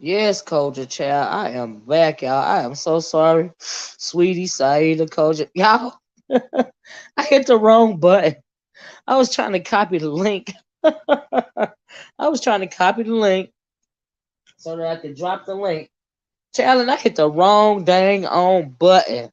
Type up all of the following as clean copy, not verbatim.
Yes, Culture Child. I am back, y'all. I am so sorry. Sweetie, Saida, Culture. Y'all, I hit the wrong button. I was trying to copy the link. I was trying to copy the link so that I could drop the link. Child, and I hit the wrong dang on button.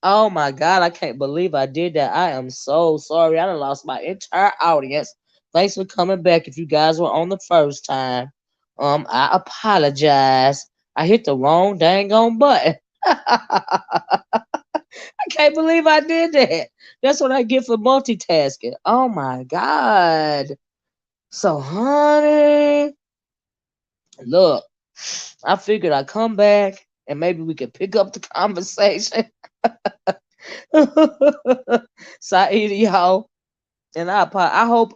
Oh my God, I can't believe I did that. I am so sorry. I done lost my entire audience. Thanks for coming back. If you guys were on the first time, I apologize. I hit the wrong dang on button. I can't believe I did that. That's what I get for multitasking. Oh my God. So, honey, look, I figured I'd come back and maybe we could pick up the conversation. Saidi, y'all. And I hope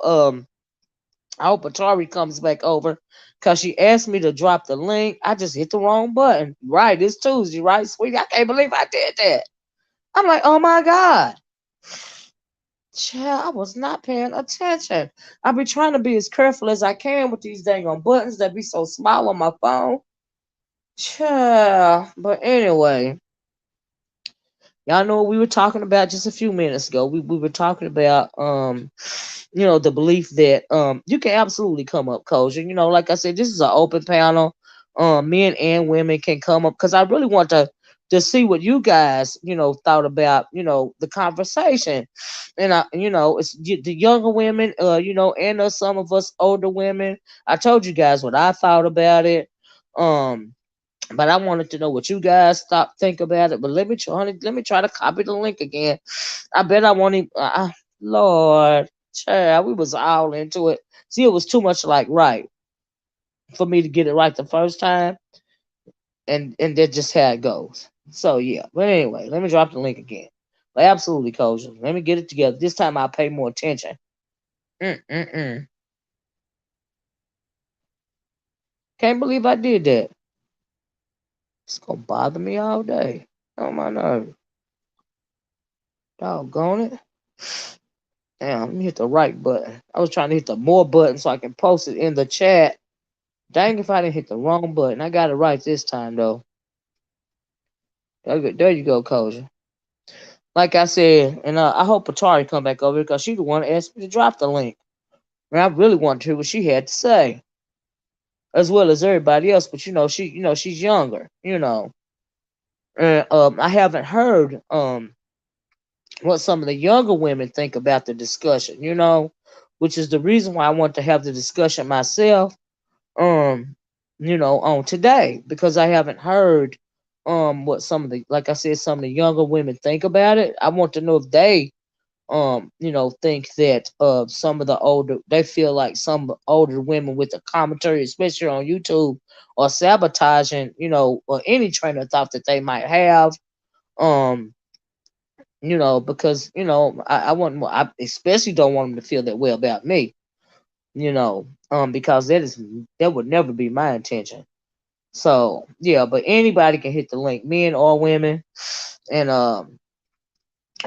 Atari comes back over because she asked me to drop the link. I just hit the wrong button. Right, it's Tuesday, right, sweetie? I can't believe I did that. I'm like, oh my God. Child, I was not paying attention. I be trying to be as careful as I can with these dang on buttons that be so small on my phone. Child. But anyway, y'all know what we were talking about just a few minutes ago. We were talking about the belief that you can absolutely come up kosher. Like I said, this is an open panel. Men and women can come up because I really want to see what you guys thought about the conversation. And it's the younger women, and some of us older women. I told you guys what I thought about it. Um but I wanted to know what you guys think about it. But let me try to copy the link again. I bet I won't even. Lord, child, we was all into it. See, it was too much like right for me to get it right the first time, and that's just how it goes. So yeah, but anyway, let me drop the link again. But absolutely, kosher. Let me get it together. This time I'll pay more attention. Mm-mm-mm. Can't believe I did that. It's gonna bother me all day. Oh my nerve. Doggone it. Damn, let me hit the right button. I was trying to hit the more button so I can post it in the chat. Dang if I didn't hit the wrong button. I got it right this time though. There you go, Koja. Like I said, and I hope Atari come back over because she the one that asked me to drop the link. And I really want to hear what she had to say, as well as everybody else. But she's younger. And I haven't heard what some of the younger women think about the discussion. Which is the reason why I want to have the discussion myself. Um, on today because I haven't heard what some of the like I said some of the younger women think about it. I want to know if they think that some of the older they feel like some older women with the commentary, especially on YouTube, or sabotaging, or any train of thought that they might have. Um, because I want I especially don't want them to feel that way about me. Because that would never be my intention. So yeah, but anybody can hit the link, men or women, and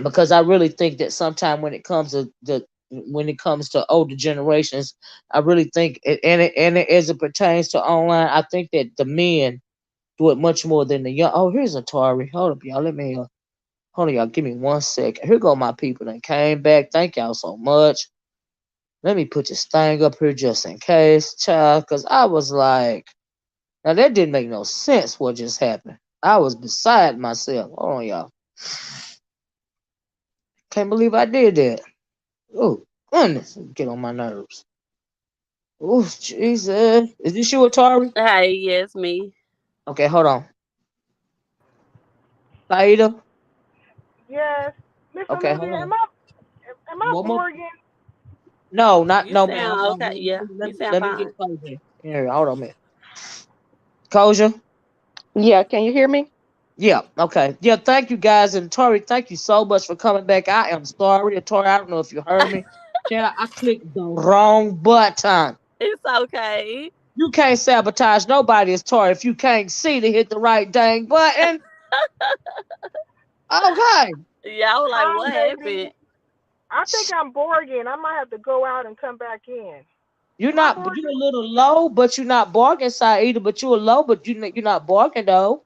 because I really think that sometime when it comes to older generations, I really think as it pertains to online, I think that the men do it much more than the young. Oh, here's Atari. Hold up, y'all. Let me hold on, y'all. Give me 1 second. Here go my people that came back. Thank y'all so much. Let me put this thing up here just in case, child, because I was like. Now that didn't make no sense what just happened. I was beside myself. Hold on, y'all. Can't believe I did that. Oh, goodness. Get on my nerves. Oh, Jesus. Is this you, Atari? Hey, yes, me. Okay, hold on. Saida? Yes. Miss Okay, hold Olivia, on. am I One more. Oregon? No, not You no man. Hold sound on. okay. Yeah, you sound Let me get fine. Koja. Here, hold on, man. Koja? Yeah, can you hear me? Yeah, okay. Yeah, thank you guys. And Tori, thank you so much for coming back. I am sorry. Tori, I don't know if you heard me. Yeah, I clicked the wrong button. It's okay. You can't sabotage nobody as Tori if you can't see to hit the right dang button. Okay. Yeah, I was like, Hi, what lady. happened? I think I'm Oregon. I might have to go out and come back in. You're My not, boy. you're a little low, but you're not barking side either. But you're low, but you're not barking though.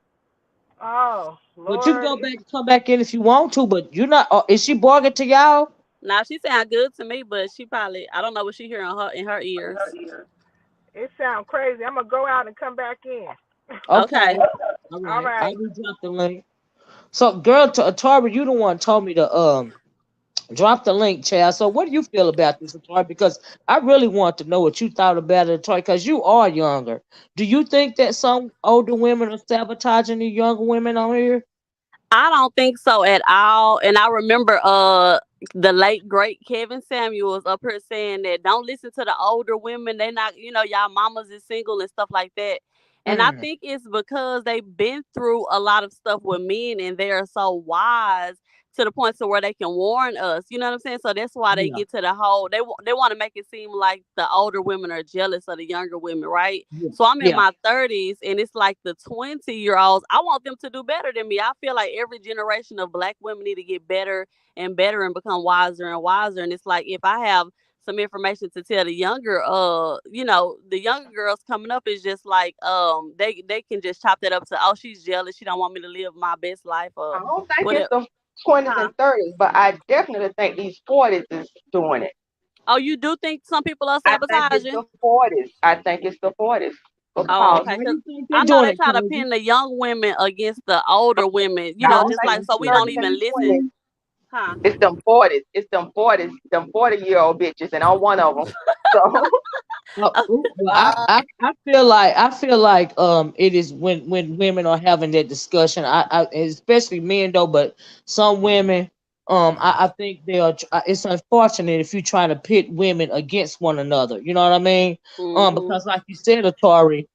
Oh But you can Lord. go back and come back in if you want to. But you're not. Is she barking to y'all? Now she sound good to me, but she probably I don't know what she hear in her ears. It sounds crazy. I'm gonna go out and come back in. Okay. Okay. All All right. I right. will drop the link. So, girl, to Atari, you the one told me to drop the link, Chad. So, what do you feel about this, Atari? Because I really want to know what you thought about it, Atari. Because you are younger. Do you think that some older women are sabotaging the younger women on here? I don't think so at all. And I remember the late great Kevin Samuels up here saying that don't listen to the older women. They not, y'all mamas is single and stuff like that. And I Mm, think it's because they've been through a lot of stuff with men and they are so wise to the point to where they can warn us. You know what I'm saying? So that's why they yeah, get to the whole they want to make it seem like the older women are jealous of the younger women, right? yeah, So I'm in yeah, my 30s and it's like the 20-year-olds. I want them to do better than me. I feel like every generation of black women need to get better and better and become wiser and wiser. And it's like if I have some information to tell the younger the younger girls coming up is just like they can just chop that up to, oh, she's jealous, she don't want me to live my best life or I don't think it's whatever. the 20s Huh? and 30s, but I definitely think these 40s is doing it. Oh, you do think some people are I think it's sabotaging? the 40s. I think it's the 40s Oh, because okay. why Because you think they I know doing they it, try to Kobe? pin the young women against the older women, I don't just think like it's so the we 30s don't and even the listen. 20s. Huh? It's them 40s. It's them 40-year-old bitches, and I'm one of them. So Well, I feel like it is when women are having that discussion. Especially men though, but some women I think they are. It's unfortunate if you're trying to pit women against one another. You know what I mean? Hmm. Because like you said, Atari,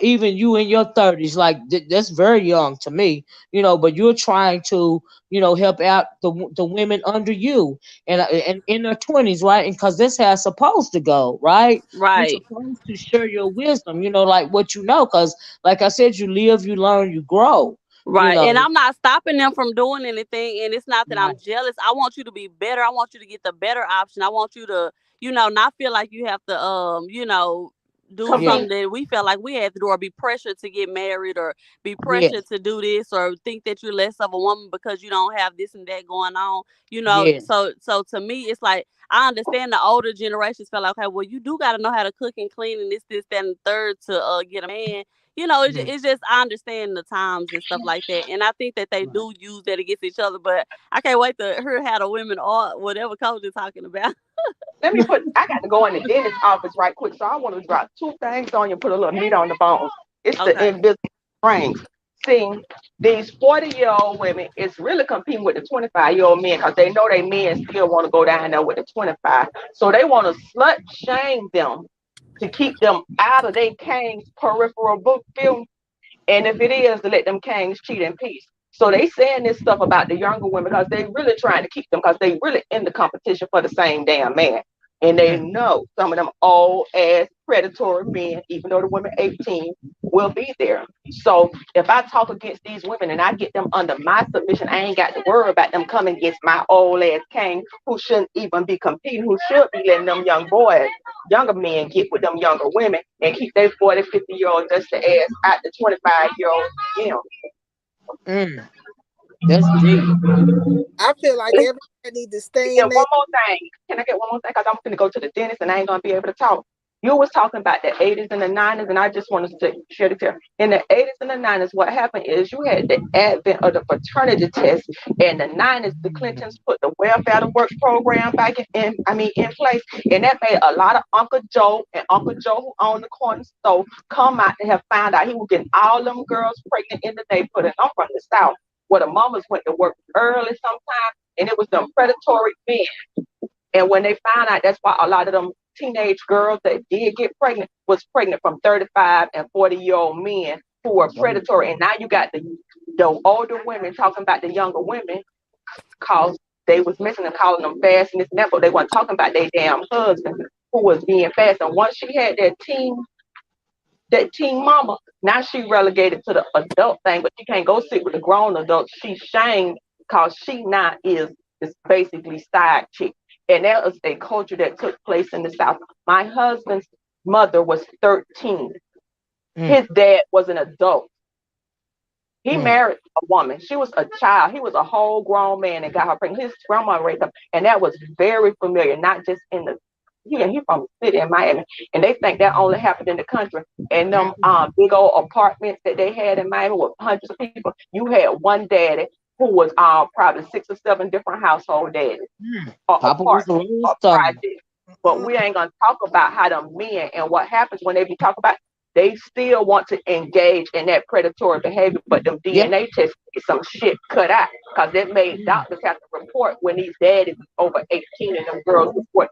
even you in your 30s, like that's very young to me. But you're trying to help out the women under you and in their 20s, right? And because this how it's supposed to go, right? You're Right. supposed to share your wisdom, like what you know, because like I said, you live, you learn, you grow, you Right. And know. I'm not stopping them from doing anything. And it's not that Right. I'm jealous. I want you to be better. I want you to get the better option. I want you to, not feel like you have to, do Yeah, something compete. that we felt like we had to do or be pressured to get married or be pressured yes, to do this or think that you're less of a woman because you don't have this and that going on. yes, So to me, it's like, I understand the older generations feel like, okay, well, you do got to know how to cook and clean and this, that, and the third to get a man. yes, It's just I understand the times and stuff like that, and I think that they right. do use that against each other. But I can't wait to hear how the women are whatever coach is talking about. I got to go in the dentist office right quick, so I want to drop two things on you, put a little meat on the bone. It's the Okay. invisible rings. See, these 40-year-old women is really competing with the 25-year-old men because they know they men still want to go down there with the 25. So they want to slut shame them to keep them out of their king's peripheral book view. And if it is, to let them kings cheat in peace. So they saying this stuff about the younger women because they really trying to keep them because they really in the competition for the same damn man. And they Mm, know some of them old ass predatory men, even though the women 18 will be there. So if I talk against these women and I get them under my submission, I ain't got to worry about them coming against my old ass king who shouldn't even be competing, who should be letting them young boys, younger men get with them younger women and keep their 40, 50-year old dusty ass at the 25-year-old, you know. mm, that's deep. I feel like everybody need to stay And in one there. more thing. Can I get one more thing? Because I'm going to go to the dentist and I ain't going to be able to talk. You was talking about the 80s and the 90s, and I just wanted to share the tip. In the 80s and the 90s, what happened is you had the advent of the fraternity test. In the 90s, the Clintons put the welfare to work program back in place, and that made a lot of Uncle Joe and Uncle Joe who owned the corner store come out and have found out he was getting all them girls pregnant in the neighborhood. And I'm from the South, where the mamas went to work early sometimes, and it was them predatory men. And when they found out, that's why a lot of them teenage girls that did get pregnant was pregnant from 35 and 40-year-old men who were Oh, predatory. And now you got the older women talking about the younger women because they was missing and calling them fast and this and that, but they weren't talking about their damn husband who was being fast. And once she had that teen mama, now she relegated to the adult thing, but she can't go sit with the grown adults. She's shamed because she now is basically side chick. And that was a culture that took place in the South. My husband's mother was 13. Mm, His dad was an adult. He mm, married a woman. She was a child. He was a whole grown man and got her pregnant. His grandma raised him, and that was very familiar, not just in the he from the city in Miami, and they think that only happened in the country. And them mm, big old apartments that they had in Miami with hundreds of people. You had one daddy who was probably 6 or 7 different household daddies mm. or Papa was a apartments rolling or stone. projects. But we ain't gonna talk about how the men and what happens when they be talking about. They still want to engage in that predatory behavior, but them Yeah. DNA tests get some shit cut out because it made Mm, doctors have to report when these daddies was over 18 and them girls was 14.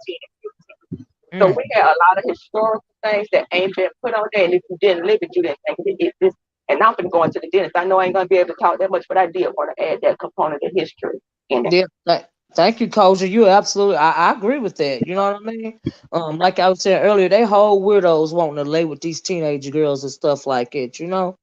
So mm. we had a lot of historical things that ain't been put on there, and if you didn't live it, you didn't think it existed. And now I'm going to go into the dentist. I know I ain't gonna be able to talk that much, but I did want to add that component of history in it. Yeah. Thank you, Kosher. You absolutely. I agree with that. You know what I mean? Like I was saying earlier, they whole weirdos wanting to lay with these teenage girls and stuff like it. You know?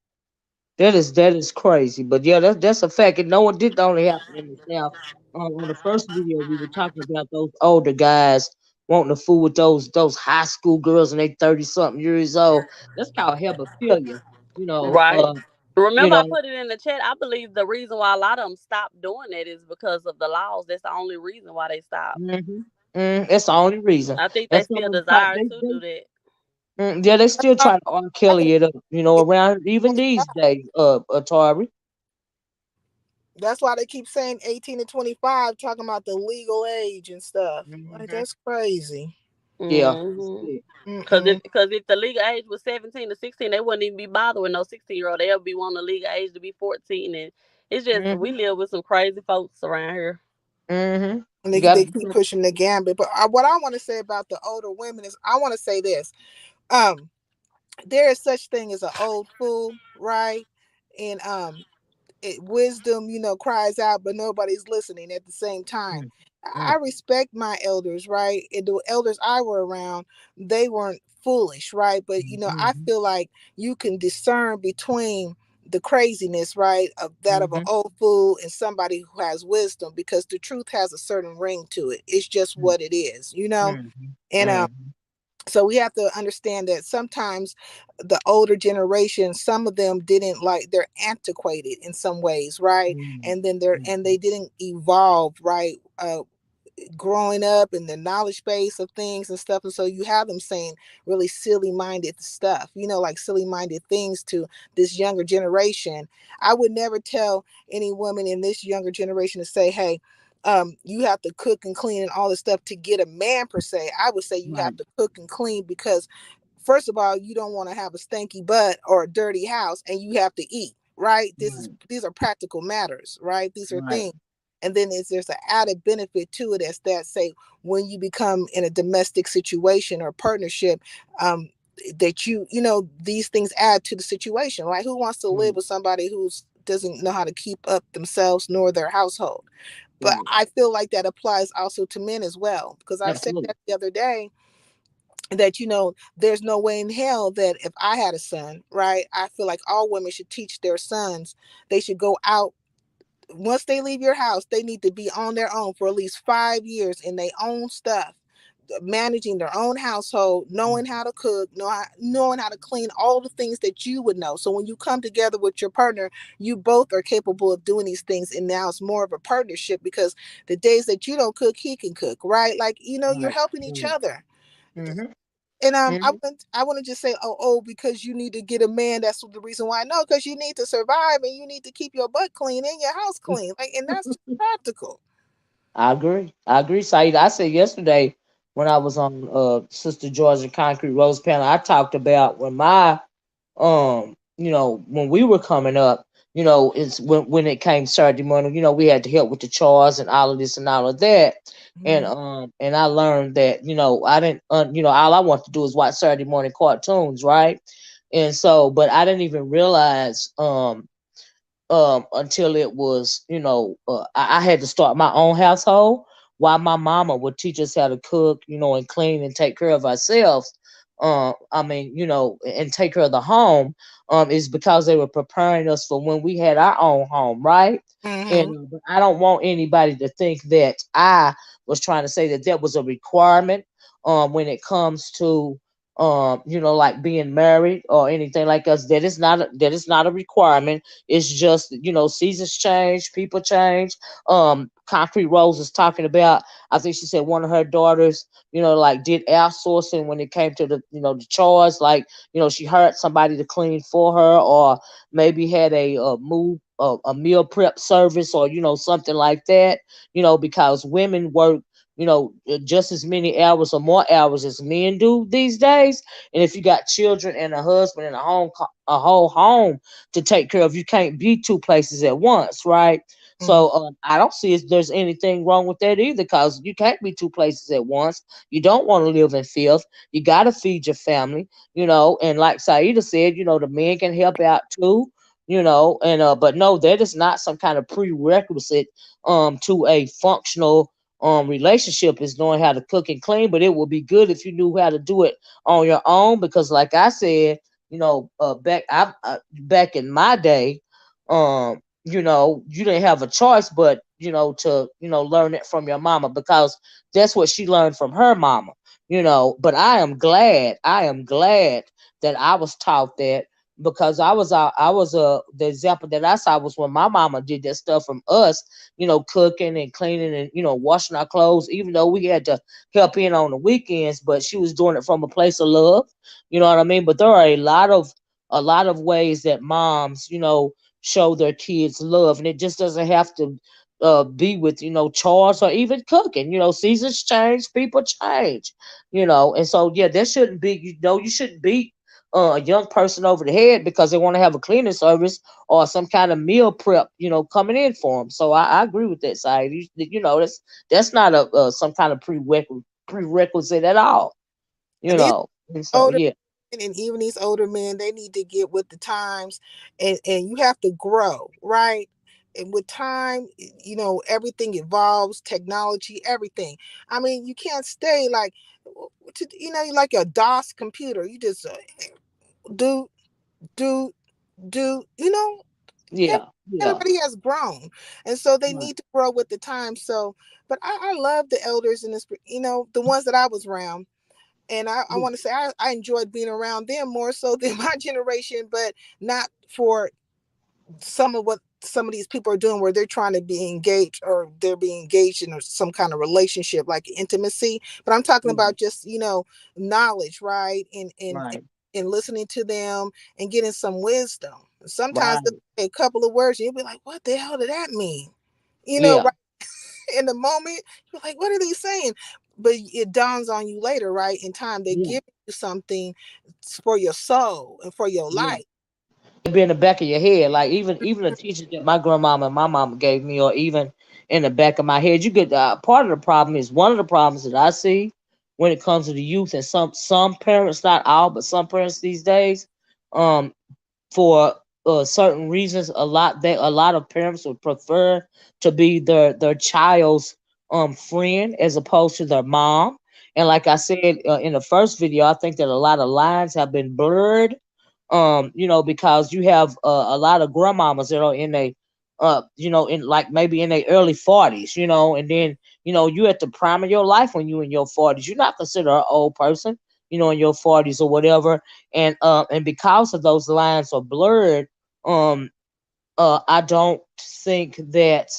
That is crazy, but yeah, that's a fact. And no one did only happen in the South. On the first video, we were talking about those older guys wanting to fool with those high school girls, and they 30 something years old. That's called hebephilia. You know, Right. you Remember, I know. put it in the chat. I believe the reason why a lot of them stopped doing that is because of the laws. That's the only reason why they stopped. Hmm. That's the only reason. I think they And some still of them try, desire to do that. yeah, they still I try to R. Kelly it up. You know, around even these days. Atari. That's why they keep saying 18 to 25, talking about the legal age and stuff. Like, Hmm. that's crazy. Yeah. That's Mm-hmm. it. Cause Mm-mm. if the legal age was 17 to 16, they wouldn't even be bothered with no 16-year-old. They'll be wanting the legal age to be 14, and it's just we Hmm. live with some crazy folks around here. Hmm. And You they gotta be keep careful. pushing the gambit. But what I want to say about the older women is, I want to say this. Um, there is such thing as an old fool, right? And wisdom, cries out, but nobody's listening at the same time. I Mm, respect my elders, right? And the elders I were around, they weren't foolish, right? But I mhm, feel like you can discern between the craziness, right, of that of an mhm, old fool and somebody who has wisdom, because the truth has a certain ring to it. It's just mm, what it is. mhm, And mhm, so we have to understand that sometimes the older generation, some of them didn't, like, they're antiquated in some ways, right? mm, And then mhm, they didn't evolve, right? Growing up in the knowledge base of things and stuff, and so you have them saying really silly minded stuff, like silly minded things to this younger generation. I would never tell any woman in this younger generation to say, hey, you have to cook and clean and all this stuff to get a man per se. I would say you have right, to cook and clean because, first of all, you don't want to have a stinky butt or a dirty house, and you have to eat, right? right, These are practical matters, right? These are right, things. And then there's an added benefit to it, as that say, when you become in a domestic situation or partnership, um that these things add to the situation. Like, who wants to live mm, with somebody who's doesn't know how to keep up themselves nor their household? But right, I feel like that applies also to men as well, because I said absolutely, that the other day, that there's no way in hell that if I had a son, right, I feel like all women should teach their sons. They should go out. Once they leave your house, they need to be on their own for at least 5 years in their own stuff, managing their own household, mm, knowing how to cook, knowing how to clean, all the things that you would know. So when you come together with your partner, you both are capable of doing these things, and now it's more of a partnership, because the days that you don't cook, he can cook, right? Like, you're right, helping each right, other. mhm, And mhm. I want to just say, oh, because you need to get a man. That's the reason why. No, because you need to survive, and you need to keep your butt clean and your house clean. Like, and that's just practical. I agree. I agree, Saeed. I said yesterday when I was on Sister Georgia Concrete Rose panel, I talked about when when we were coming up, it's when it came Saturday morning, we had to help with the chores and all of this and all of that. And Mhm. and I learned that, I didn't all I want to do is watch Saturday morning cartoons, right? And so, but I didn't even realize until it was, I had to start my own household while my mama would teach us how to cook, and clean and take care of ourselves. I mean, and take care of the home, is because they were preparing us for when we had our own home, right? Mm-hmm. And I don't want anybody to think that I was trying to say that that was a requirement, when it comes to, like being married or anything like us. That is not a requirement. It's just, seasons change, people change. Concrete Rose is talking about, I think she said one of her daughters, like did outsourcing when it came to the, the chores. Like, she hired somebody to clean for her, or maybe had a meal prep service, or something like that. Because women work, just as many hours or more hours as men do these days. And if you got children and a husband and a whole home to take care of, you can't be two places at once, right? Mm-hmm. So I don't see if there's anything wrong with that either, because you can't be two places at once. You don't want to live in filth. You got to feed your family, and like Saida said, the men can help out too, and but no, that is not some kind of prerequisite to a functional relationship, is knowing how to cook and clean. But it would be good if you knew how to do it on your own, because like I said, back in my day, you didn't have a choice but, to, learn it from your mama, because that's what she learned from her mama, but I am glad that I was taught that, because the example that I saw was when my mama did that stuff from us, cooking and cleaning and, washing our clothes, even though we had to help in on the weekends, but she was doing it from a place of love. You know what I mean? But there are a lot of ways that moms, show their kids love, and it just doesn't have to be with, chores or even cooking. Seasons change, people change, and so yeah, there shouldn't be, you shouldn't beat a young person over the head because they want to have a cleaning service or some kind of meal prep, coming in for them. So I agree with that side. That's not some kind of prerequisite at all. And these And so older yeah, men, and even these older men, they need to get with the times, and you have to grow, right? And with time, everything evolves, technology, everything. I mean, you can't stay like, you like a DOS computer. You just do, do, do. yeah, yeah, Everybody has grown, and so they right, need to grow with the time. So, but I love the elders in this, the ones that I was around. And I yeah, want to say I enjoyed being around them more so than my generation, but not for some of what some of these people are doing, where they're trying to be engaged, or they're being engaged in some kind of relationship like intimacy. But I'm talking right, about just knowledge, right? right, And listening to them and getting some wisdom. Sometimes right, they'll say a couple of words and you'll be like, what the hell did that mean? yeah, Right in the moment, you're like, what are they saying? But it dawns on you later, right? In time, they yeah, give you something for your soul and for your yeah. life. It'd be in the back of your head. Like even the teachers that my grandmama and my mama gave me, or even in the back of my head, you get part of the problem is one of the problems that I see when it comes to the youth, and some parents, not all, but some parents these days, um, for certain reasons, a lot of parents would prefer to be their child's friend as opposed to their mom. And like I said in the first video, I think that a lot of lines have been blurred, because you have a lot of grandmamas that are in in like maybe in their early 40s, and then, you at the prime of your life when you in your 40s. You're not considered an old person, in your 40s or whatever. And because of those lines are blurred, um, I don't think that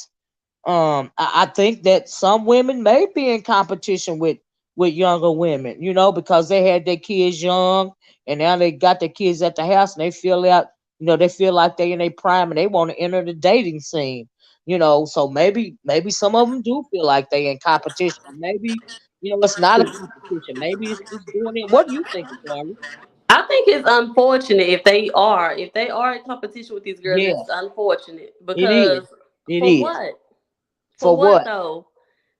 I think that some women may be in competition with younger women, because they had their kids young, and now they got their kids at the house, and they feel like they in their prime, and they want to enter the dating scene. So maybe some of them do feel like they in competition. Maybe, it's not a competition. Maybe it's doing it. What do you think, Atari? I think it's unfortunate if they are in competition with these girls. Yeah, It's unfortunate it is. because It for is. what? For For what what? though?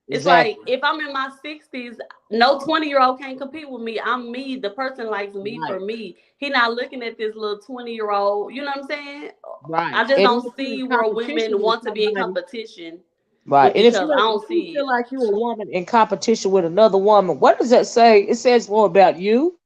It's like Exactly. if I'm in my 60s, no 20-year-old can't compete with me. I'm me. The person likes me for Right. me. He not looking at this little 20-year-old. You know what I'm saying? I Right. just And don't then if you're in see where women competition with want to be in somebody. competition Right. with And each if other. I if don't you see feel it. like you're a woman in competition with another woman, what does that say? It says more about you.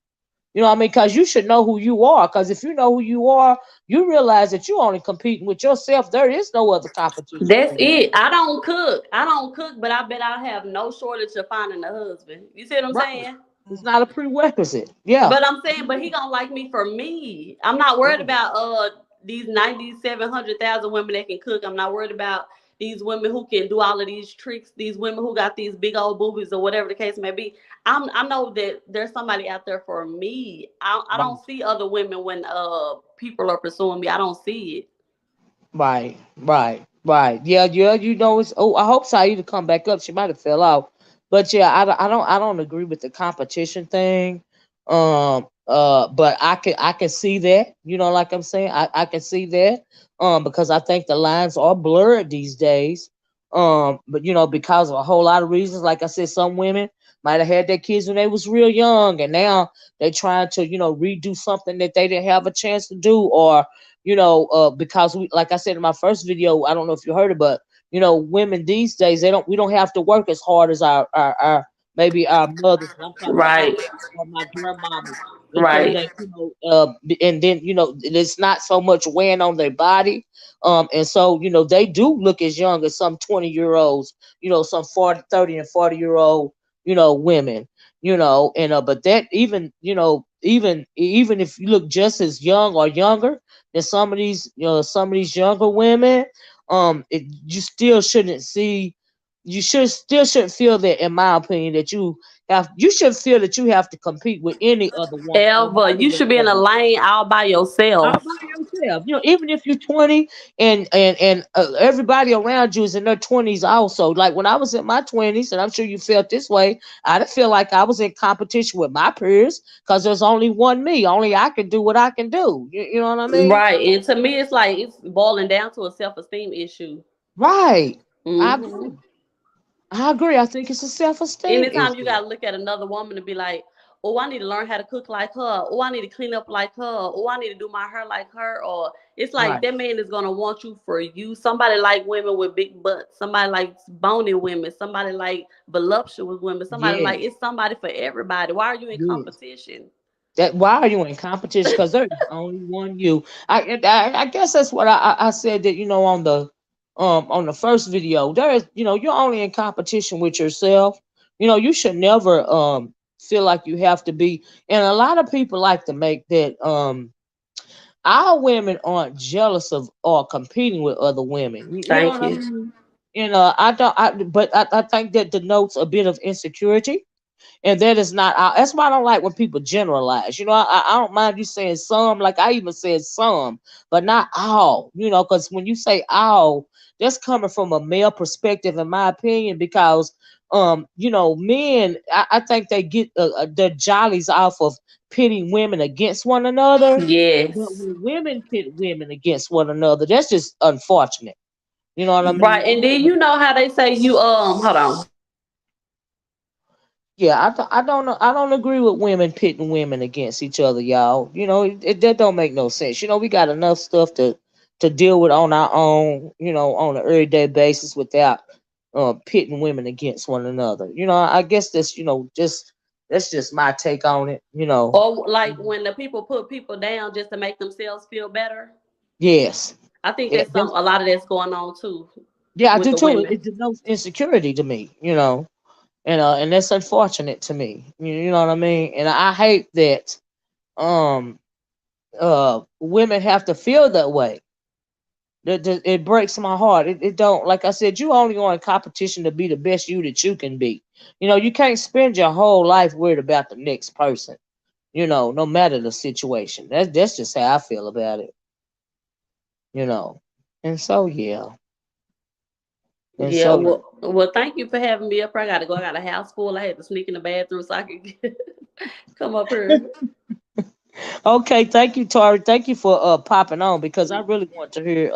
You know what I mean? Because you should know who you are. Because if you know who you are, you realize that you're only competing with yourself. There is no other competition That's for you. it. I don't cook. I don't cook, but I bet I have no shortage of finding a husband. You see what I'm Right. saying? It's not a prerequisite. Yeah. But I'm saying, but he gonna like me for me. I'm not worried Right. about these 9700,000 women that can cook. I'm not worried about these women who can do all of these tricks. These women who got these big old boobies or whatever the case may be. I know that there's somebody out there for me. I Right. don't see other women when people are pursuing me. I don't see it. Right, right. Yeah, yeah. You know, it's. Oh, I hope Saida come back up. She might have fell out, but yeah, I don't agree with the competition thing. But I can see that. You know, like I'm saying, I can see that. Because I think the lines are blurred these days. But you know, because of a whole lot of reasons. Like I said, some women might have had their kids when they was real young, and now they trying to redo something that they didn't have a chance to do, or because we, like I said in my first video, I don't know if you heard it, but women these days, we don't have to work as hard as our maybe our mothers. And I'm talking about my Right. mothers or my grandmamas, because Right. they, and then it's not so much weighing on their body, and so they do look as young as some 20-year-olds, some 40, 30, and 40-year-old, women, and but that even even if you look just as young or younger than some of these younger women, you still shouldn't see, you should still shouldn't feel that, in my opinion, that you should feel that you have to compete with any other woman on Ever. any You should be in a level, lane all by all yourself. by yourself. Even if you're 20 and everybody around you is in their 20s also. Like when I was in my 20s, and I'm sure you felt this way, I didn't feel like I was in competition with my peers because there's only one me. Only I can do what I can do. You know what I mean? Right. And to me, it's like it's boiling down to a self esteem issue. Right. I Hmm. agree. I agree. I think it's a self-esteem Anytime you issue. gotta look at another woman and be like, oh, I need to learn how to cook like her. Oh, I need to clean up like her. Oh, I need to do my hair like her. Or it's like Right. that man is gonna want you for you. Somebody like women with big butts. Somebody like bony women. Somebody like voluptuous women. Somebody like Yes. it's somebody for everybody. Why are you in Yes. competition? That why are you in competition? Because there's only one you. I guess that's what I said, that on the first video. There is, you're only in competition with yourself. You should never feel like you have to be. And a lot of people like to make that our women aren't jealous of or competing with other women. You know Thank what I you. mean? I don't. But I think that denotes a bit of insecurity, and that is not. That's why I don't like when people generalize. I don't mind you saying some, like I even said some, but not all. Because when you say all, that's coming from a male perspective, in my opinion. Because men, I think they get their jollies off of pitting women against one another. But Yes. when women pit women against one another, that's just unfortunate. You know what I Right. mean? And then you know how they say you hold on. Yeah, I don't know. I don't agree with women pitting women against each other, y'all. That don't make no sense. We got enough stuff to deal with on our own. On an everyday basis without pitting women against one another. I guess just that's just my take on it. Or like when the people put people down just to make themselves feel better. Yes, I think yeah, that's some a lot of that's going on too yeah, I with do the too. women. It denotes insecurity to me. And that's unfortunate to me. You know what I mean? And I hate that um women have to feel that way. It breaks my heart. It don't, like I said, you only go in competition to be the best you that you can be. You can't spend your whole life worried about the next person. No matter the situation. That's just how I feel about it. You know, and so yeah, and Yeah, so well, thank you for having me up here. I gotta go. I got a house full. I had to sneak in the bathroom so I could come up here. okay. Thank you, Tori. Thank you for popping on, because I really want to hear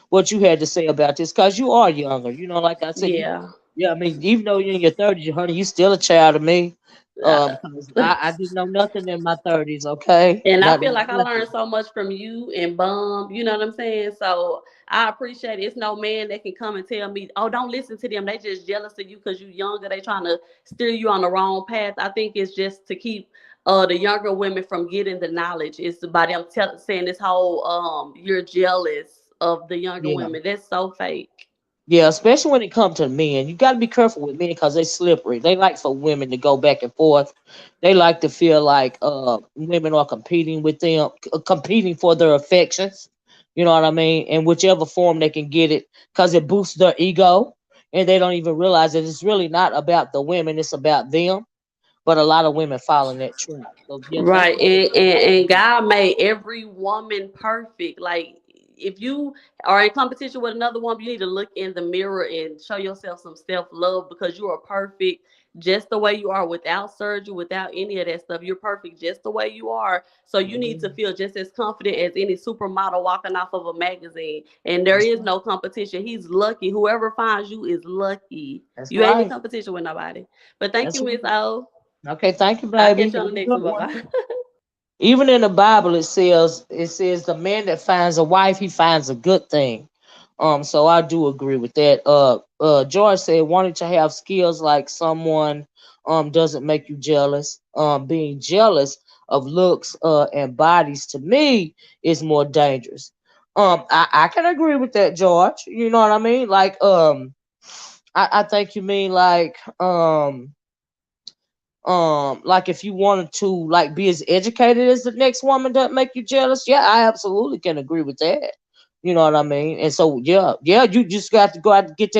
what you had to say about this, because you are younger. Like I said, Yeah. yeah, I mean, even though you're in your 30s, honey, you still a child to me. Uh, 'Cause I didn't know nothing in my 30s, okay? And I Not feel like I learned nothing. so much from you and Bum. You know what I'm saying? So I appreciate it. It's no man that can come and tell me, "Oh, don't listen to them. They just jealous of you because you younger. They trying to steer you on the wrong path." I think it's just to keep the younger women from getting the knowledge. It's by them saying this whole you're jealous of the younger Yeah. women. That's so fake. Yeah, especially when it comes to men. You got to be careful with men because they slippery. They like for women to go back and forth. They like to feel like women are competing with them, competing for their affections. You know what I mean? In whichever form they can get it, because it boosts their ego, and they don't even realize that it's really not about the women; it's about them. But a lot of women fall in that trap. So yeah, thank Right, you for and God made every woman perfect. Like if you are in competition with another woman, you need to look in the mirror and show yourself some self love because you are perfect just the way you are, without surgery, without any of that stuff. You're perfect just the way you are. So you need to that. feel just as confident as any supermodel walking off of a magazine. And there That's is right. no competition. He's lucky. Whoever finds you is lucky. That's You ain't in right. competition with nobody. But thank you, That's Miss right. O. Okay, thank you, I'll baby. catch you on Have the a next good one. Bye one. bye. Even in the Bible, it says the man that finds a wife, he finds a good thing. So I do agree with that. George said wanting to have skills like someone doesn't make you jealous. Being jealous of looks and bodies to me is more dangerous. I can agree with that, George. You know what I mean? Like I think you mean like if you wanted to like be as educated as the next woman doesn't make you jealous, yeah, I absolutely can agree with that. You know what I mean? And so yeah, you just got to go out and get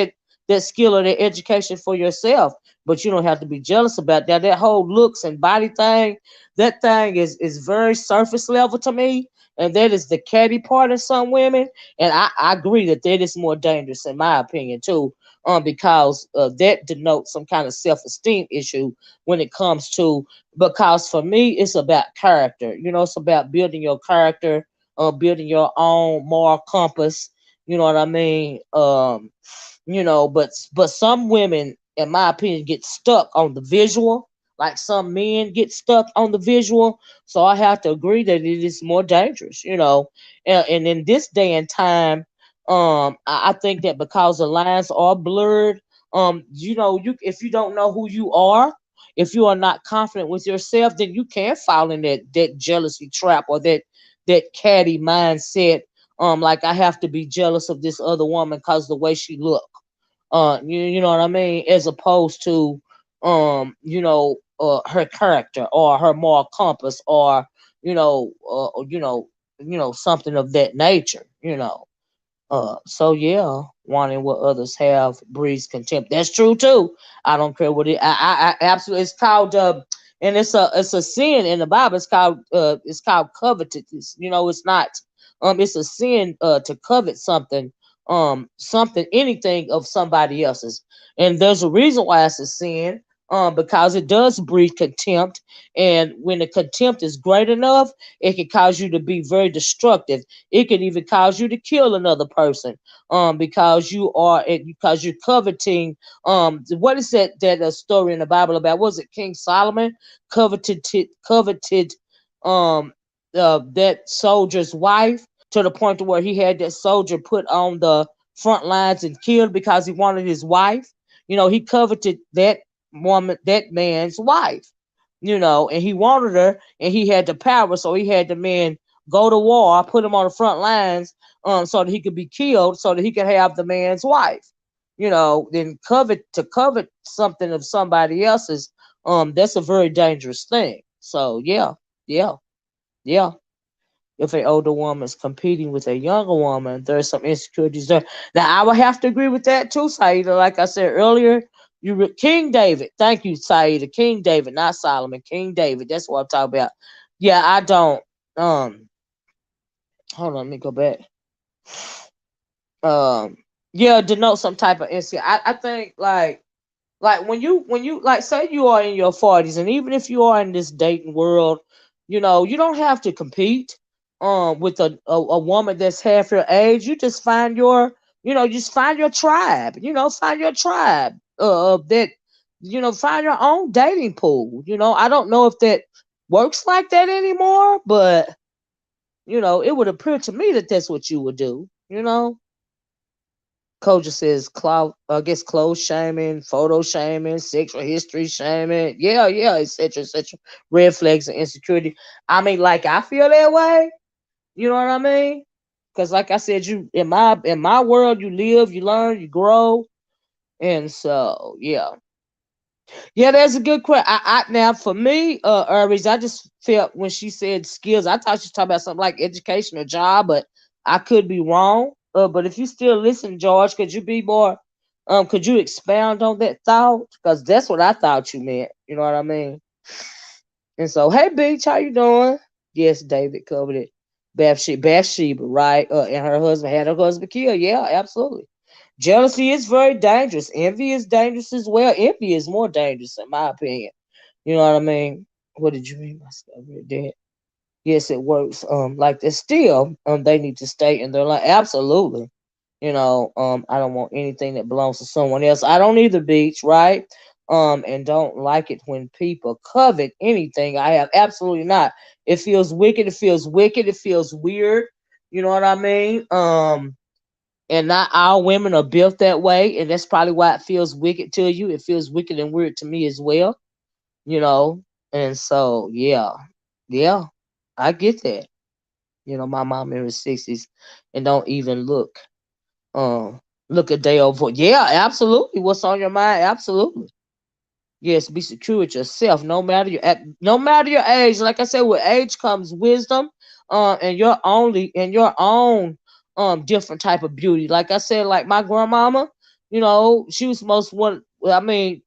that skill or that education for yourself. But you don't have to be jealous about that. That whole looks and body thing, that thing is very surface level to me. And that is the catty part of some women. And I agree that is more dangerous in my opinion too. Because that denotes some kind of self-esteem issue when it comes to, because for me it's about character. It's about building your character, building your own moral compass. You know what I mean? But some women, in my opinion, get stuck on the visual. Like some men get stuck on the visual. So I have to agree that it is more dangerous. And in this day and time, I think that because the lines are blurred, you if you don't know who you are, if you are not confident with yourself, then you can fall in that jealousy trap or that catty mindset. Like I have to be jealous of this other woman because the way she look. You know what I mean? As opposed to her character or her moral compass or you know something of that nature. So yeah, wanting what others have breeds contempt. That's true too. I don't care what it. I absolutely. It's called and it's a sin in the Bible. It's called covetousness. It's not. It's a sin to covet something, anything of somebody else's, and there's a reason why it's a sin. Because it does breed contempt, and when the contempt is great enough, it can cause you to be very destructive. It can even cause you to kill another person, because you're coveting. What is that story in the Bible about? Was it King Solomon coveted um that soldier's wife to the point to where he had that soldier put on the front lines and killed because he wanted his wife? He coveted that man's wife. And he wanted her, and he had the power, so he had the man go to war, put him on the front lines, so that he could be killed, so that he could have the man's wife. Then covet something of somebody else's, that's a very dangerous thing. So yeah, yeah. If an older woman is competing with a younger woman, there's some insecurities there. Now, I would have to agree with that too, Saida. Like I said earlier, King David. Thank you, Saida. King David, not Solomon. King David. That's what I'm talking about. Yeah, I don't. Um, Hold on, let me go back. Um, yeah, denote some type of insecurity. I think like when you like say you are in your 40s, and even if you are in this dating world, you don't have to compete with a woman that's half your age. You just find just find your tribe. Find your tribe that find your own dating pool. I don't know if that works like that anymore, but it would appear to me that that's what you would do. Koja says cloud, I guess clothes shaming, photo shaming, sexual history shaming. Yeah, yeah, etc. etc. Red flags and insecurity. I mean, like I feel that way. You know what I mean? Because like I said, you in my world, you live, you learn, you grow, and so yeah. Yeah, that's a good question. Now for me, Aries, I just felt when she said skills, I thought she was talking about something like education or job, but I could be wrong. But if you still listen, George, could you be more could you expound on that thought? Because that's what I thought you meant. You know what I mean? And so, hey Beach, how you doing? Yes, David covered it. Bathsheba, right? And her husband had her husband killed. Yeah, absolutely. Jealousy is very dangerous. Envy is dangerous as well. Envy is more dangerous, in my opinion. You know what I mean? What did you mean by stuff read that? Yes, it works. Like this still, they need to stay in their life. Absolutely. I don't want anything that belongs to someone else. I don't either, Beach, right? And don't like it when people covet anything I have. Absolutely not. It feels wicked. It feels wicked. It feels weird. You know what I mean? And not all women are built that way, and that's probably why it feels wicked to you. It feels wicked and weird to me as well, you know. And so, yeah, yeah, I get that. My mom in her 60s and don't even um, look a day over. Yeah, absolutely. What's on your mind? Absolutely. Yes, be secure with yourself, no matter your age. Like I said, with age comes wisdom, and your own different type of beauty. Like I said, like my grandmama, she was most one. I mean,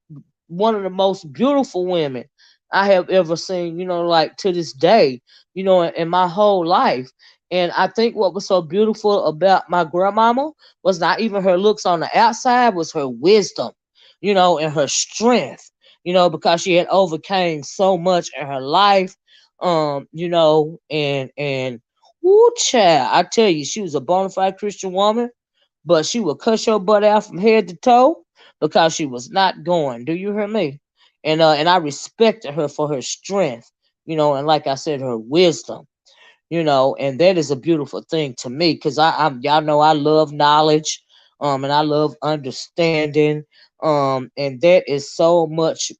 one of the most beautiful women I have ever seen. Like to this day, in my whole life. And I think what was so beautiful about my grandmama was not even her looks on the outside, was her wisdom, and her strength, because she had overcame so much in her life. And whoo child, I tell you, she was a bona fide Christian woman, but she would cuss your butt out from head to toe because she was not going. Do you hear me? And I respected her for her strength, and like I said, her wisdom, and that is a beautiful thing to me because I'm y'all know I love knowledge, and I love understanding, and that is so much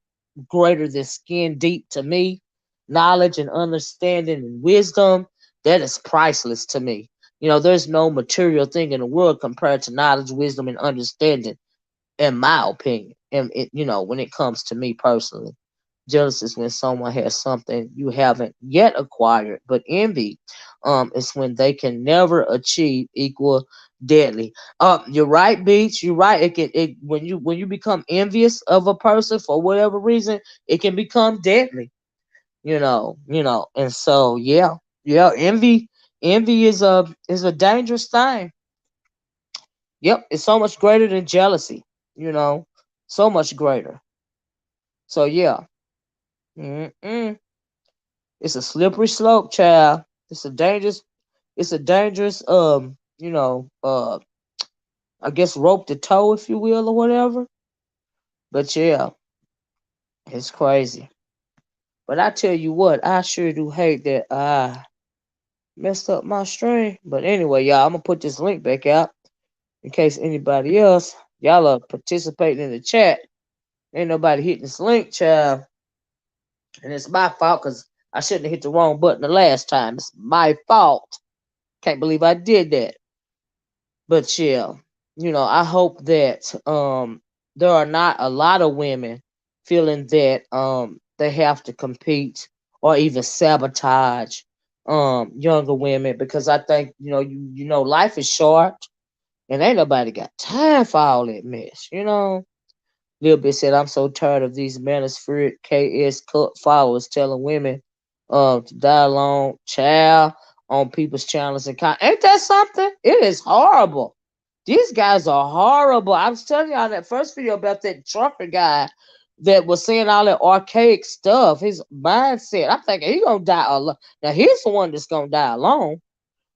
greater than skin deep to me. Knowledge and understanding and wisdom, that is priceless to me. There's no material thing in the world compared to knowledge, wisdom, and understanding, in my opinion. And when it comes to me personally. Jealousy is when someone has something you haven't yet acquired, but envy is when they can never achieve equal deadly. You're right, Beach. You're right. When you become envious of a person for whatever reason, it can become deadly. And so yeah, yeah. Envy is a dangerous thing. Yep, it's so much greater than jealousy. You know, so much greater. So yeah. Mm-mm. It's a slippery slope, child. It's a dangerous I guess rope to toe, if you will, or whatever. But yeah, it's crazy. But I tell you what, I sure do hate that I messed up my string. But anyway, y'all, I'm gonna put this link back out in case anybody else, y'all are participating in the chat. Ain't nobody hitting this link, child. And it's my fault because I shouldn't have hit the wrong button the last time. It's my fault. Can't believe I did that. But yeah, I hope that there are not a lot of women feeling that they have to compete or even sabotage younger women, because I think life is short and ain't nobody got time for all that mess. Lil Bit said, I'm so tired of these manosphere KS cult followers telling women to die alone, child, on people's channels and ain't that something? It is horrible. These guys are horrible. I was telling y'all in that first video about that trucker guy that was saying all that archaic stuff. His mindset, I'm thinking he gonna die alone. Now he's the one that's gonna die alone,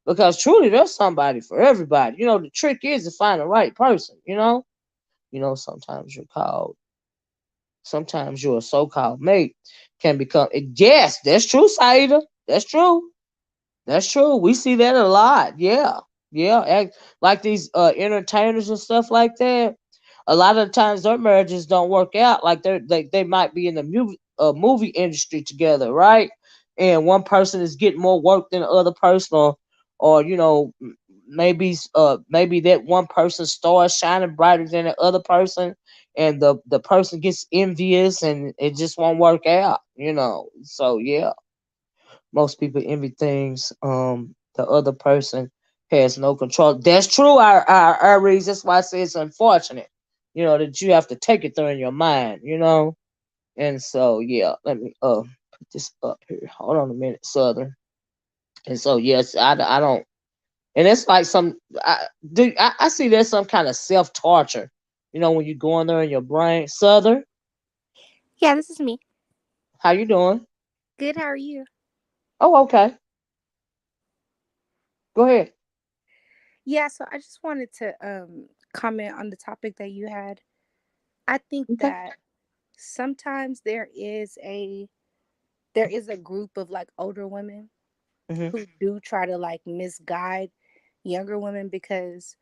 because truly there's somebody for everybody. The trick is to find the right person. Sometimes your so-called mate can become. Yes, that's true, Saida. That's true. That's true. We see that a lot. Yeah. Yeah, like these entertainers and stuff like that. A lot of the times their marriages don't work out. Like they might be in the movie industry together, right? And one person is getting more work than the other person, or maybe that one person's star is shining brighter than the other person, and the person gets envious and it just won't work out. So yeah, most people envy things the other person has no control. That's true, our reads. That's why I say it's unfortunate, that you have to take it through in your mind. And so yeah, let me put this up here. Hold on a minute, Southern. And so yes, I don't, and it's like I see there's some kind of self torture, when you go in there in your brain. Southern, Yeah, this is me. how you doing? Good, how are you? Oh, okay. Go ahead. Yeah, so I just wanted to comment on the topic that you had. I think Okay. that sometimes there is a group of like older women Mhm. who do try to like misguide younger women because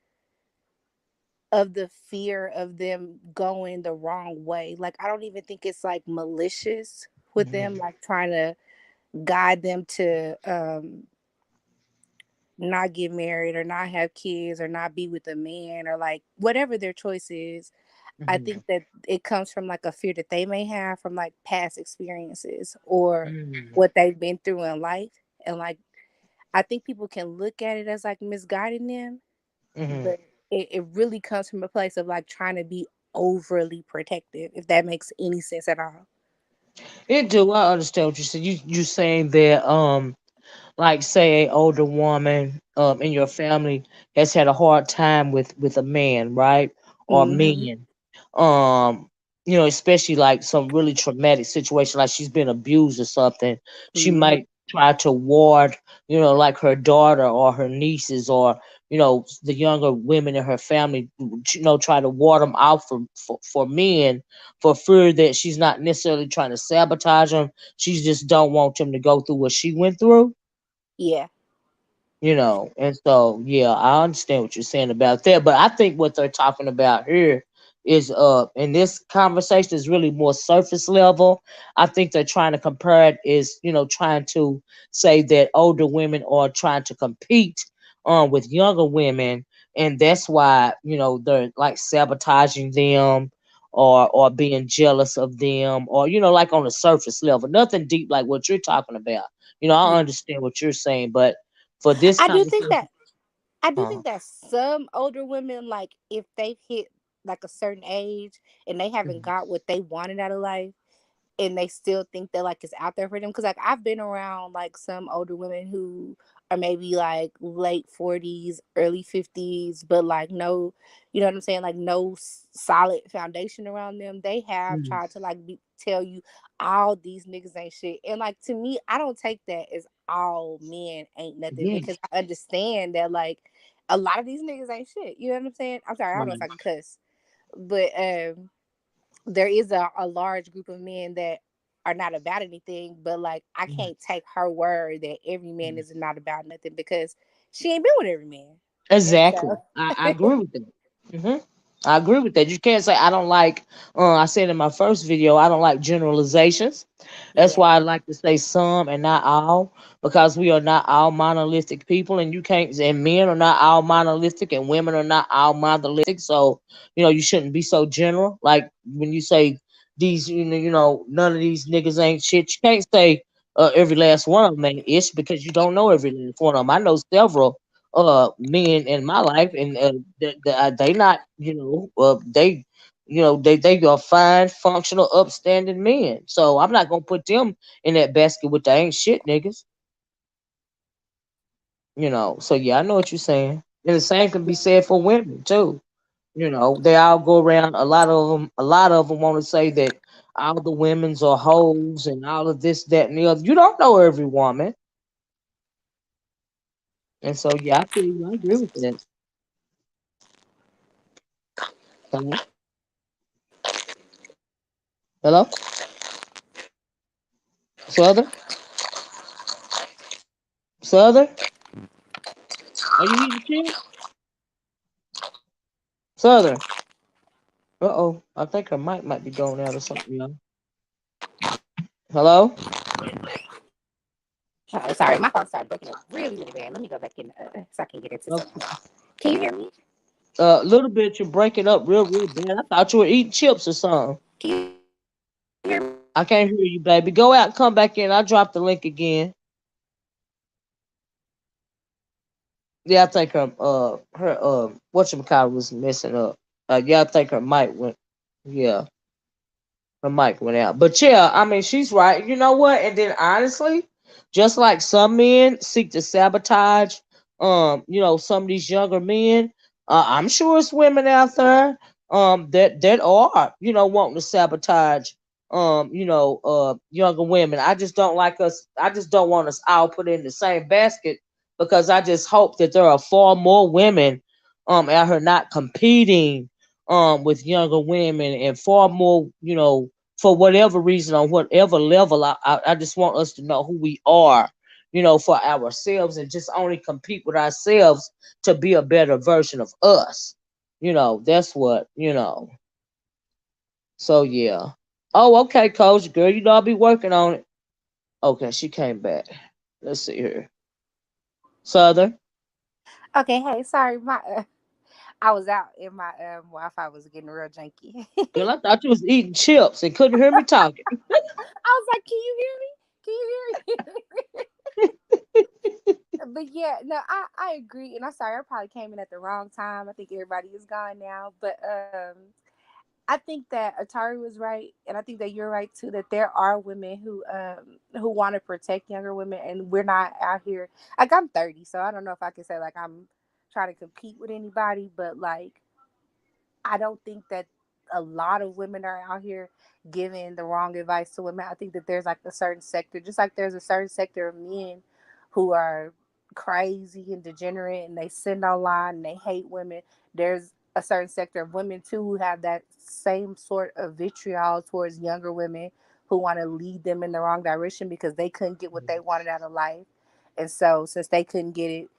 of the fear of them going the wrong way. Like I don't even think it's like malicious with them Mhm. like trying to guide them to not get married or not have kids or not be with a man or like whatever their choice is. I Mhm. think that it comes from like a fear that they may have from like past experiences or Mhm. what they've been through in life. And like I think people can look at it as like misguiding them, Mhm. but it really comes from a place of like trying to be overly protective, if that makes any sense at all. It do. I understand what you said. You saying that like say a older woman in your family has had a hard time with a man, right? Or Mm-hmm. men. Um, especially like some really traumatic situation, like she's been abused or something. She Mm-hmm. might try to ward, like her daughter or her nieces or the younger women in her family, try to ward them out for men, for fear that she's not necessarily trying to sabotage them. She just don't want them to go through what she went through. Yeah. And so yeah, I understand what you're saying about that, but I think what they're talking about here is in this conversation is really more surface level. I think they're trying to compare it is, trying to say that older women are trying to compete with younger women, and that's why, they're like sabotaging them, or being jealous of them, or like on the surface level, nothing deep like what you're talking about. I understand what you're saying, but for this I do think conversation, that I do huh? think that some older women, like if they've hit like a certain age and they haven't Mhm. got what they wanted out of life, and they still think that like it's out there for them. Because like I've been around like some older women who are maybe like late 40s, early 50s, but like no, you know what I'm saying, like no solid foundation around them. They have Mhm. tried to tell you all these niggas ain't shit, and like to me, I don't take that as all men ain't nothing, Yeah, because I understand that like a lot of these niggas ain't shit. You know what I'm saying? I'm sorry, I don't know if I right. can cuss, but there is a large group of men that are not about anything, but like I Mhm. can't take her word that every man is not about nothing, because she ain't been with every man. And Exactly. so I agree with that. I agree with that. You can't say I don't like. I said in my first video, I don't like generalizations. That's yeah. why I like to say some and not all, because we are not all monolithic people, and you can't. And men are not all monolithic, and women are not all monolithic. So you shouldn't be so general. Like when you say these, none of these niggas ain't shit. You can't say every last one of them ain't ish, because you don't know every last one of them. I know several men in my life, and they not, they are fine, functional, upstanding men. So I'm not gonna put them in that basket with the ain't shit niggas. So yeah, I know what you're saying. And the same can be said for women too. They all go around. A lot of them want to say that all the women's are hoes and all of this, that, and the other. You don't know every woman. And so yeah, I feel you. I agree with that. Hello, hello, Southern, Southern. Are you eating chips? Southern. Uh-oh. I think her mic might be going out or something, y'all. Hello? Oh, sorry, my phone started breaking up really, really bad. Let me go back in so I can get into something. Okay. Can you hear me? A little bit, you're breaking up real, real bad. I thought you were eating chips or something. Can you hear me? I can't hear you, baby. Go out and come back in. I dropped the link again. Yeah, I think her whatchamacallit was messing up. Yeah, I think her mic went. Yeah, her mic went out. But yeah, I mean, she's right. You know what? And then honestly, just like some men seek to sabotage, some of these younger men, I'm sure it's women out there, that are, wanting to sabotage, younger women. I just don't like us. I just don't want us all put in the same basket because I just hope that there are far more women, out here not competing, with younger women and far more, for whatever reason on whatever level. I just want us to know who we are, for ourselves and just only compete with ourselves to be a better version of us. That's what, So yeah. Oh, okay, coach girl, I'll be working on it. Okay, she came back. Let's see here. Southern. Okay, hey, sorry, my I was out and my Wi-Fi was getting real janky. Girl, I thought you was eating chips and couldn't hear me talking. I was like, "Can you hear me? Can you hear me?" But yeah, no, I agree, and I'm sorry, I probably came in at the wrong time. I think everybody is gone now, but I think that Atari was right, and I think that you're right too. That there are women who want to protect younger women, and we're not out here. Like I'm 30, so I don't know if I can say like I'm trying to compete with anybody, but like I don't think that a lot of women are out here giving the wrong advice to women. I think that there's like a certain sector, just like there's a certain sector of men who are crazy and degenerate and they send online and they hate women. There's a certain sector of women too who have that same sort of vitriol towards younger women who want to lead them in the wrong direction because they couldn't get what they wanted out of life. And so since they couldn't get it,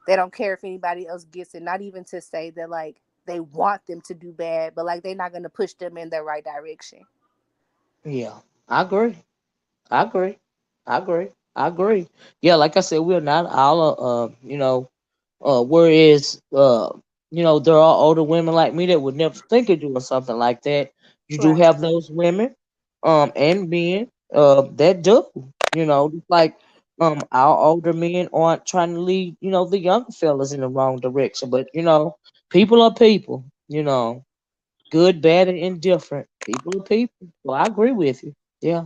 they don't care if anybody else gets it. Not even to say that like they want them to do bad, but like they're not gonna push them in the right direction. Yeah, I agree. I agree. I agree. I agree. Yeah, like I said, we're not all, whereas, there are older women like me that would never think of doing something like that. You do Right. have those women, and men, that do. Just like, our older men aren't trying to lead, the younger fellas in the wrong direction. But people are people. Good, bad, and indifferent. People are people. Well, I agree with you. Yeah.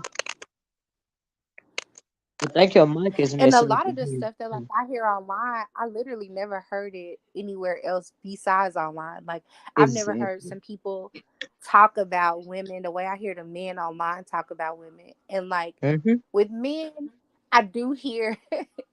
I think your mic is And a messing up lot of the stuff that like again. I hear online, I literally never heard it anywhere else besides online. Like I've never heard Exactly. some people talk about women the way I hear the men online talk about women. And like Hmm. with men, I do hear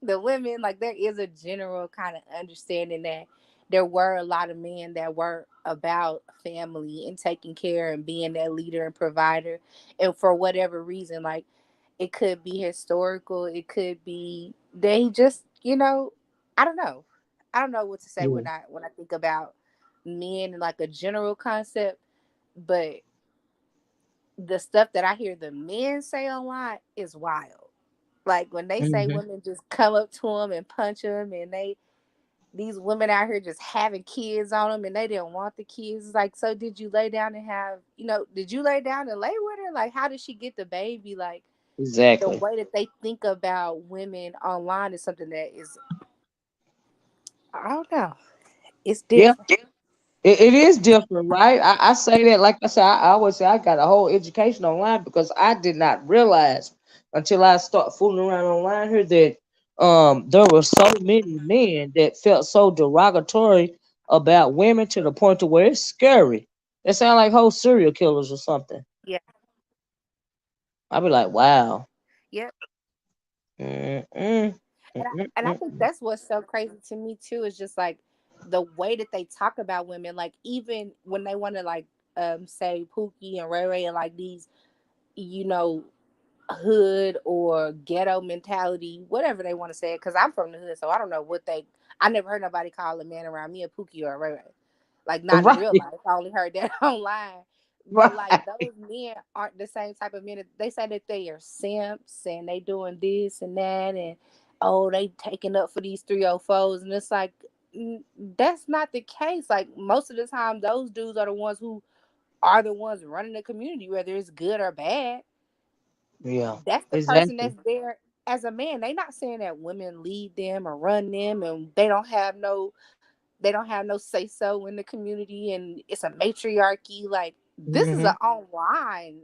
the women, like there is a general kind of understanding that there were a lot of men that were about family and taking care and being that leader and provider. And for whatever reason, like it could be historical, it could be they just, I don't know. I don't know what to say Yeah. when I think about men and like a general concept, but the stuff that I hear the men say online is wild. Like when they say Hmm. women just come up to them and punch them, and these women out here just having kids on them, and they didn't want the kids. It's like, so did you lay down and have, did you lay down and lay with her? Like, how did she get the baby? Like the Exactly. way that they think about women online is something that is, I don't know, it's Yeah. different. It is different, right? I say that, like I said, I always say I got a whole education online because I did not realize until I start fooling around online here that, there were so many men that felt so derogatory about women to the point to where it's scary. They sound like whole serial killers or something. Yeah. I'd be like, wow. Yep. Mm-mm. And I think Mm-mm. that's what's so crazy to me too is just like the way that they talk about women, like even when they want to like say Pookie and Ray Ray and like these, you know, hood or ghetto mentality, whatever they want to say it, because I'm from the hood, so I don't know what they, I never heard nobody call a man around me a pookie or a ray ray. Like not in real Right, life. I only heard that online. But like right. those men aren't the same type of men. They say that they are simps and they doing this and that and oh they taking up for these 304s and it's like that's not the case. Like most of the time those dudes are the ones running the community, whether it's good or bad. Yeah, That's the person exactly. that's there as a man. They not saying that women lead them or run them and they don't have no say so in the community and it's a matriarchy. Like this is an Mhm, online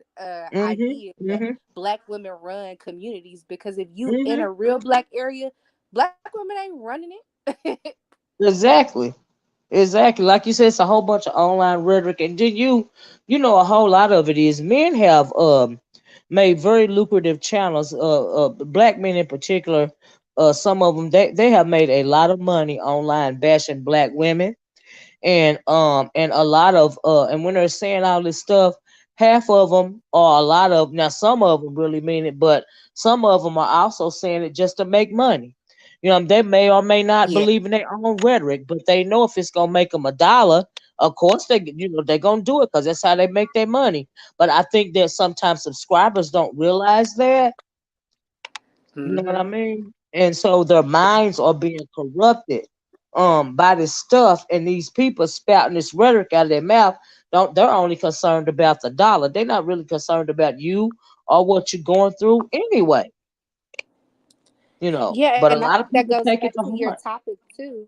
mhm, idea that mhm, black women run communities because if you in mhm. a real black area, black women ain't running it. Exactly. Exactly. Like you said, it's a whole bunch of online rhetoric, and then you know, a whole lot of it is men have made very lucrative channels. Black men in particular, some of them they have made a lot of money online bashing black women, and a lot of and when they're saying all this stuff, half of them or a lot of now some of them really mean it, but some of them are also saying it just to make money. You know, they may or may not Yeah. believe in their own rhetoric, but they know if it's gonna make them $1, of course they're gonna do it because that's how they make their money. But I think that sometimes subscribers don't realize that, you know what I Hmm. mean? And so their minds are being corrupted by this stuff, and these people spouting this rhetoric out of their mouth. Don't They're only concerned about the dollar. They're not really concerned about you or what you're going through anyway, you know. Yeah, But and a I think lot of that people goes take back it to to your heart. topic too.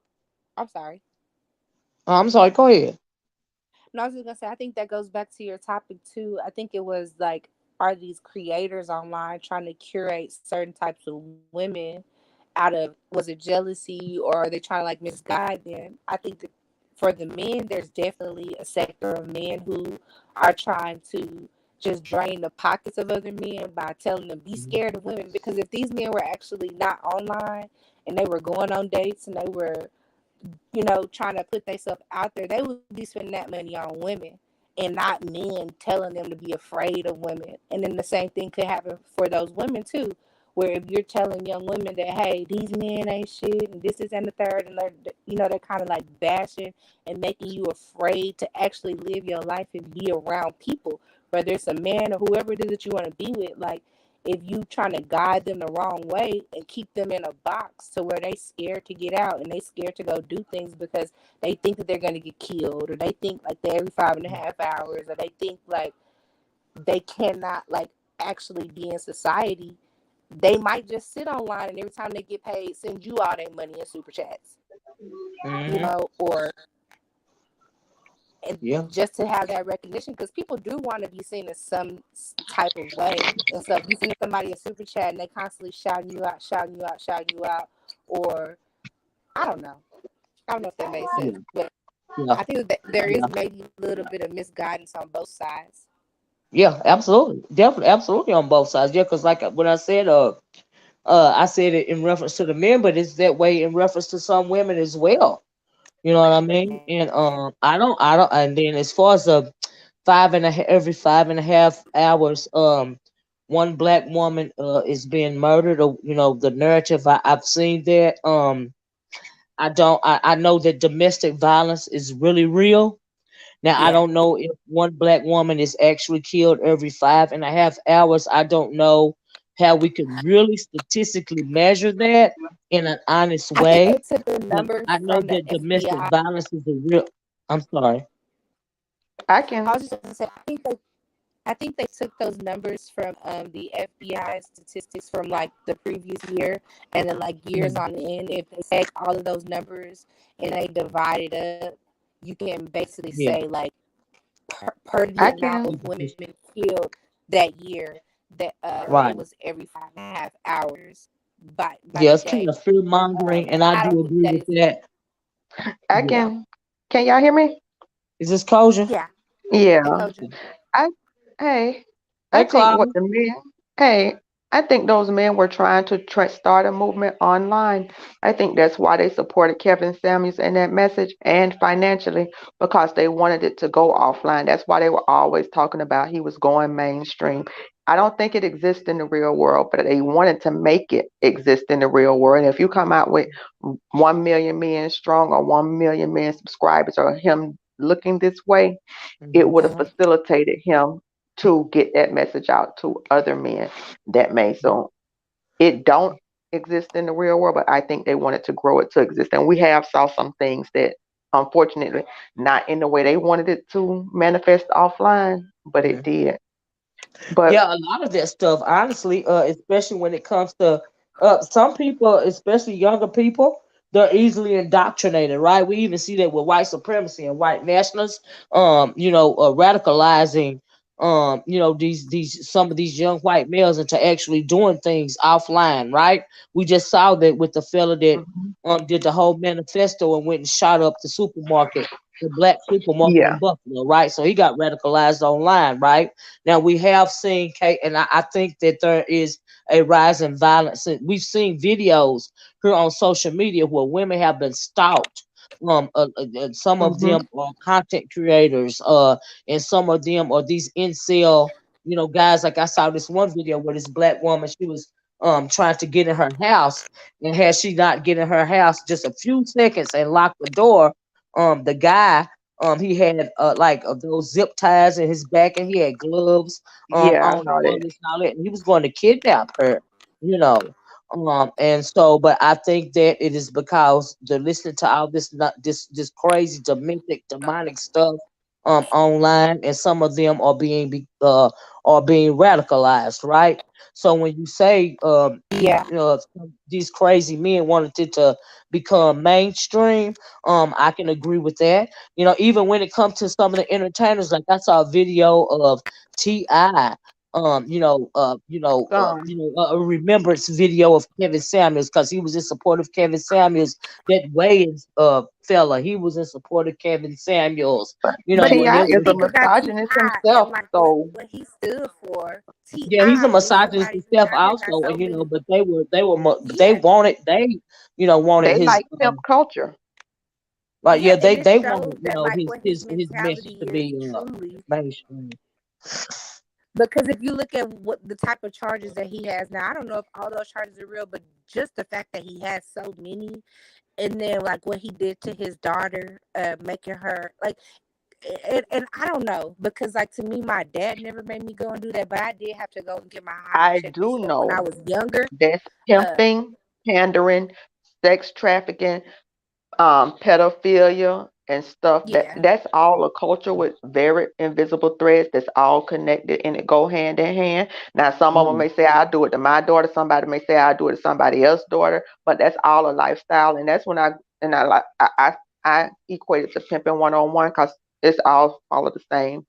I'm sorry. I'm sorry, go ahead. No, I was just gonna say, I think that goes back to your topic too. I think it was like, are these creators online trying to curate certain types of women out of, was it jealousy or are they trying to like misguide them? I think that for the men, there's definitely a sector of men who are trying to just drain the pockets of other men by telling them be Mhm. scared of women. Because if these men were actually not online and they were going on dates and they were trying to put themselves out there, they would be spending that money on women and not men telling them to be afraid of women. And then the same thing could happen for those women too, where if you're telling young women that, hey, these men ain't shit and this is and the third, and they're kind of like bashing and making you afraid to actually live your life and be around people, whether it's a man or whoever it is that you want to be with. Like if you trying to guide them the wrong way and keep them in a box to where they scared to get out and they scared to go do things because they think that they're going to get killed or they think like they every 5.5 hours or they think like they cannot like actually be in society, they might just sit online and every time they get paid send you all their money in super chats, Mhm. or and Yeah. just to have that recognition because people do want to be seen in some type of way. And so if you send somebody a super chat and they constantly shouting you out, shouting you out, shouting you out, or I don't know. I don't know if that made sense, Yeah. but Yeah. I think that there is Yeah. maybe a little bit of misguidance on both sides. Yeah. Absolutely. Definitely. Absolutely on both sides. Yeah. Because like when I said it in reference to the men, but it's that way in reference to some women as well. You know what I mean? And I don't. And then as far as the every 5.5 hours, one black woman is being murdered. Or the narrative I've seen that. I don't. I know that domestic violence is really real. Now I Yeah. don't know if one black woman is actually killed every 5.5 hours. I don't know how we could really statistically measure that in an honest I think way. they took the But numbers I know from the that domestic FBI. violence is a real. I'm sorry. I I can. was just gonna say, I think they took those numbers from the FBI statistics from like the previous year, and then like years Mm, on end. If they take all of those numbers and they divide it up, you can basically yeah. say like per the I amount can. of women killed that year, that it Right. was every 5.5 hours by Yeah, the it's kind day. of fear mongering, and And I I do don't think agree that with is. that. I Yeah. can. Can y'all hear me? Is this Kosha? Yeah. Hey, Yeah. Koja. I hey, I Hey, think what Claudia. the men hey, I think those men were trying to start a movement online. I think that's why they supported Kevin Samuels and that message and financially because they wanted it to go offline. That's why they were always talking about he was going mainstream. I don't think it exists in the real world, but they wanted to make it exist in the real world. And if you come out with 1 million men strong or 1 million men subscribers or him looking this way, it Hmm. would have facilitated him to get that message out to other men that may. So it don't exist in the real world, but I think they wanted to grow it to exist. And we have saw some things that unfortunately not in the way they wanted it to manifest offline, but it did. But Yeah, a lot of that stuff, honestly, especially when it comes to some people, especially younger people, they're easily indoctrinated, right? We even see that with white supremacy and white nationalists, radicalizing, these some of these young white males into actually doing things offline, right? We just saw that with the fella that mhm, did the whole manifesto and went and shot up the black supermarket in yeah, Buffalo, right? So he got radicalized online, right? Now we have seen Kate, and I think that there is a rise in violence. And we've seen videos here on social media where women have been stalked. Some of mhm, them are content creators, and some of them are these incel, guys. Like I saw this one video where this black woman, she was trying to get in her house, and had she not get in her house just a few seconds and lock the door, the guy he had those zip ties in his back, and he had gloves yeah, I on and saw that. bullets and all that, and he was going to kidnap her, you know. And so, but I think that it is because they're listening to all this not this crazy demonic stuff online, and some of them are being radicalized, right? So when you say Yeah. these crazy men wanted it to become mainstream, I can agree with that. Even when it comes to some of the entertainers, like I saw a video of Ti, Gone. a remembrance video of Kevin Samuels, because he was in support of Kevin Samuels. That Wayans fella, he was in support of Kevin Samuels. But But if And Ti they you is were, a think about misogynist T.I. and himself, like so what he stood for, yeah, he's a T.I. is misogynist somebody who's himself out here got also, so and many. but they Yeah, wanted wanted they his like pimp culture. like yeah, yeah, and it they wanted shows that like his what his message mentality to is be truly. mainstream. Because if you look at what the type of charges that he has now, I don't know if all those charges are real, but just the fact that he has so many, and then like what he did to his daughter, making her like, and I don't know, because like to me, my dad never made me go and do that, but I did have to go and get my I hygiene checked do before when I know was younger. that's Uh, pimping, pandering, sex trafficking, pedophilia and stuff. yeah, That's all a culture with very invisible threads that's all connected and it go hand in hand. Now some of them Mm, may say I do it to my daughter, somebody may say I do it to somebody else's daughter, but that's all a lifestyle, and that's when I like I equate it to pimping 101 because it's all of the same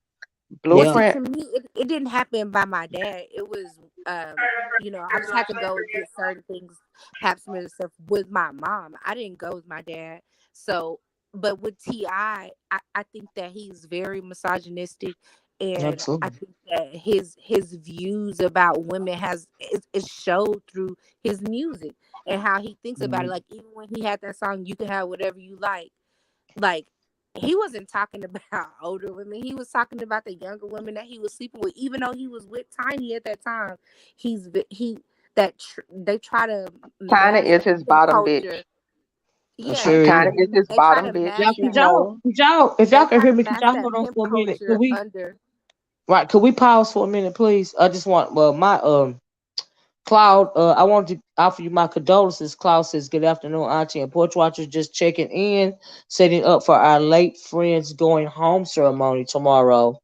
well, see, yeah. blueprint. to me, it didn't happen by my dad. It was, I just had to go and get certain things, have some of the stuff with my mom. I didn't go with my dad. So, but with I think that he's very misogynistic, and I Absolutely. think that his views about women is showed through his music and how he thinks about it. Mm, Like even when he had that song, "You Can Have Whatever You like he wasn't talking about older women. He was talking about the younger women that he was sleeping with. Even though he was with Tiny at that time, he they try to China mask is that his pimp bottom bitch. culture. it Yeah, sure China is. is his they try to bottom bitch. Y'all, mask She that. know. if They y'all can try hear to me, could mask y'all that hold on pimp for a minute? culture under. Could we pause for a minute, please? I just want, well, my Cloud, I want to offer you my condolences. Cloud says, "Good afternoon, Auntie and Porch Watchers. Just checking in, setting up for our late friend's going home ceremony tomorrow."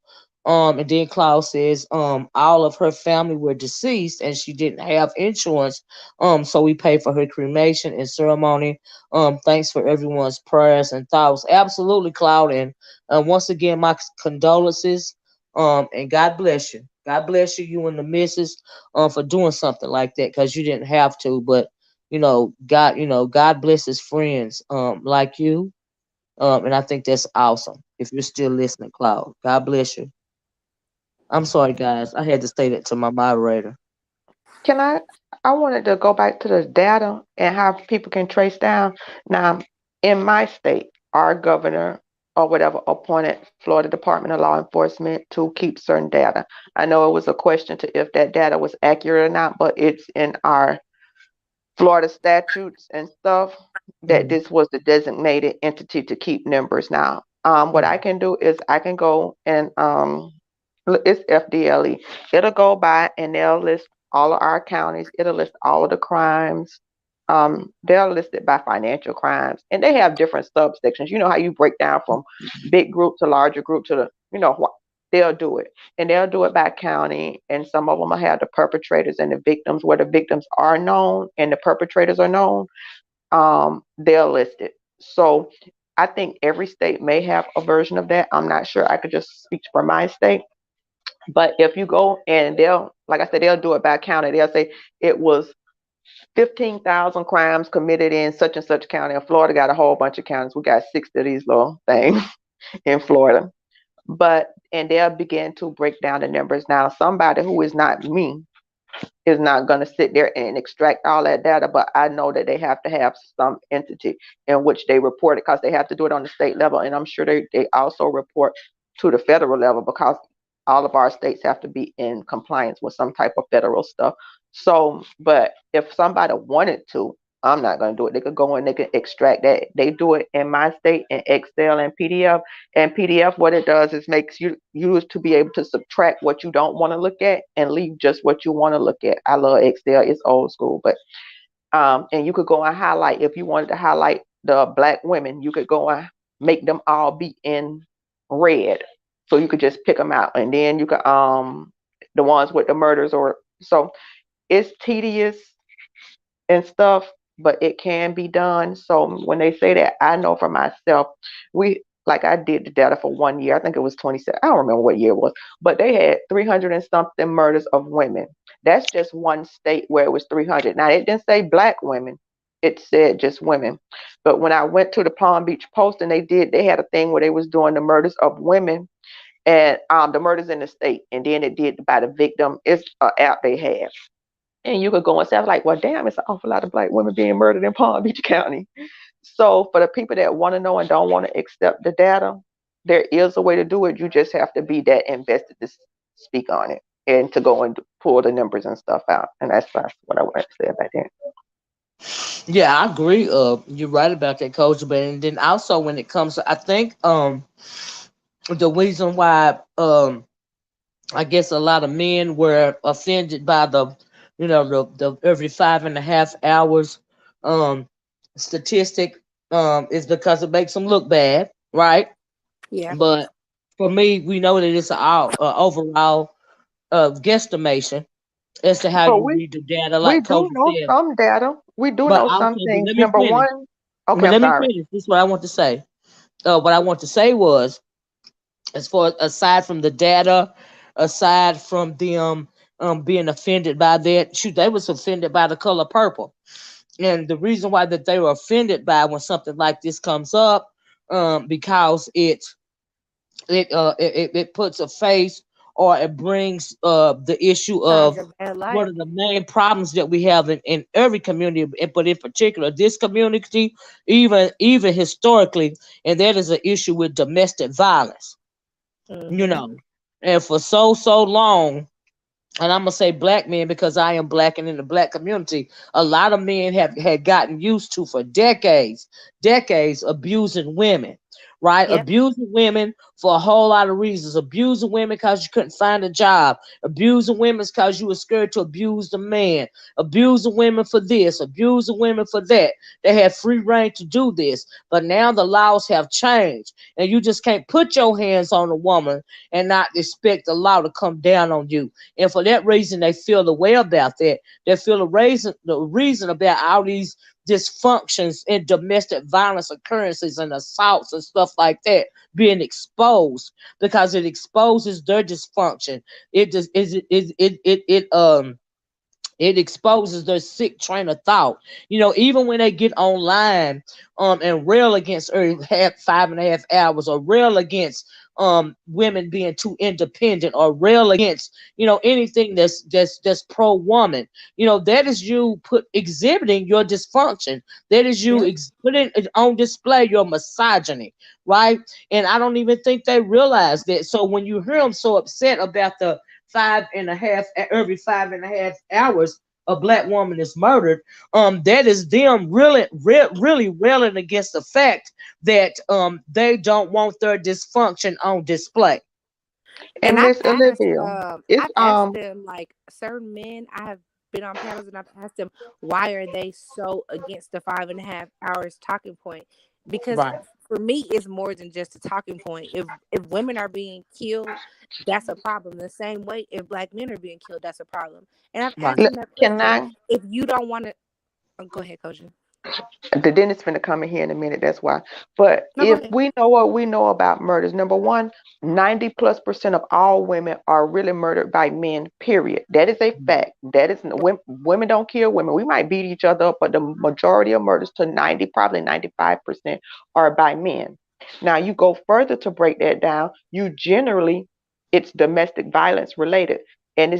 And then Cloud says, all of her family were deceased and she didn't have insurance. So we paid for her cremation and ceremony. Thanks for everyone's prayers and thoughts. Absolutely, Cloud. And once again, my condolences. And God bless you. God bless you, you and the missus, for doing something like that, because you didn't have to. But God bless his friends like you. And I think that's awesome. If you're still listening, Cloud, God bless you. I'm sorry, guys. I had to say that to my moderator. Can I wanted to go back to the data and how people can trace down. Now, in my state, our governor or whatever appointed Florida Department of Law Enforcement to keep certain data. I know it was a question to if that data was accurate or not, but it's in our Florida statutes and stuff that Mhm. this was the designated entity to keep numbers now. What I Mhm. can do is I can go and it's FDLE. It'll go by and they'll list all of our counties. It'll list all of the crimes. They'll list it by financial crimes, and they have different subsections. You know how you break down from big group to larger group to the, they'll do it, and they'll do it by county. And some of them will have the perpetrators and the victims, where the victims are known and the perpetrators are known. They'll list it. So I think every state may have a version of that. I'm not sure. I could just speak for my state. But if you go and they'll, like I said, they'll do it by county. They'll say it was 15,000 crimes committed in such and such county. And Florida got a whole bunch of counties. We got 60 of these little things in Florida. And they'll begin to break down the numbers. Now, somebody who is not me is not going to sit there and extract all that data, but I know that they have to have some entity in which they report it, because they have to do it on the state level. And I'm sure they also report to the federal level, because all of our states have to be in compliance with some type of federal stuff. So, but if somebody wanted to, I'm not going to do it. They could go and they can extract that. They do it in my state in Excel and PDF. And PDF, what it does is makes you use to be able to subtract what you don't want to look at and leave just what you want to look at. I love Excel. It's old school, but and you could go and highlight, if you wanted to highlight the black women, you could go and make them all be in red. So you could just pick them out, and then you could the ones with the murders, or so it's tedious and stuff, but it can be done. So when they say that, I know for myself, we like I did the data for 1 year. I think it was 27. I don't remember what year it was, but they had 300 and something murders of women. That's just one state where it was 300. Now it didn't say black women. It said just women. But when I went to the Palm Beach Post, and they had a thing where they was doing the murders of women, and the murders in the state, and then it did by the victim. It's an app they have. And you could go and say, I was like, well, damn, it's an awful lot of black women being murdered in Palm Beach County. So for the people that want to know and don't want to accept the data, there is a way to do it. You just have to be that invested to speak on it and to go and pull the numbers and stuff out. And that's what I wanted to say about that. Yeah, I agree. You're right about that, Coach. But and then also when it comes to, I think the reason why I guess a lot of men were offended by the every 5.5 hours um statistic is because it makes them look bad, right? Yeah. But for me, we know that it's an overall guesstimation as to how But you we read the data, we like do Coach know said. some data. We do But know some also, but things. let me Number finish. one, okay, But I'm let me sorry. finish. This is what I want to say. What I want to say was, as far aside from the data, aside from them being offended by that, shoot, they was offended by the color purple. And the reason why that they were offended by when something like this comes up, because it puts a face, or it brings the issue Shines of a bad one light. of the main problems that we have in every community, but in particular this community, even historically, and that is an issue with domestic violence. You Mm-hmm. know, and for so long, and I'm gonna say black men because I am black and in the black community, a lot of men have had gotten used to for decades abusing women, right? Yep. Abusing women for a whole lot of reasons. Abusing women because you couldn't find a job. Abusing women because you were scared to abuse the man. Abusing women for this. Abusing women for that. They had free reign to do this, but now the laws have changed, and you just can't put your hands on a woman and not expect the law to come down on you. And for that reason, they feel the way about that. They feel the reason about all these dysfunctions and domestic violence occurrences and assaults and stuff like that being exposed, because it exposes their dysfunction. It just is it exposes their sick train of thought. Even when they get online and rail against 5.5 hours, or rail against women being too independent or rail against, anything that's pro woman. That is you put exhibiting your dysfunction. That is you Yeah. putting it on display your misogyny, right? And I don't even think they realize that. So when you hear them so upset about the 5.5, every 5.5 hours a black woman is murdered, that is them really railing against the fact that they don't want their dysfunction on display. And And Miss Olivia, it's I've asked them, like, certain men. I have been on panels and I've asked them, why are they so against the 5.5 hours talking point? Because Right, for me, it's more than just a talking point. If women are being killed, that's a problem. The same way, if black men are being killed, that's a problem. And I've right. asked them that can question. I If you don't want to, go ahead, Coach. the dentist finna come in here in a minute, that's why. But No, go if ahead. we know what we know about murders, number one, 90+% of all women are really murdered by men, period. That is a fact. That is women don't kill women. We might beat each other up, but the majority of murders to 90, probably 95% are by men. Now you go further to break that down, you generally it's domestic violence related. And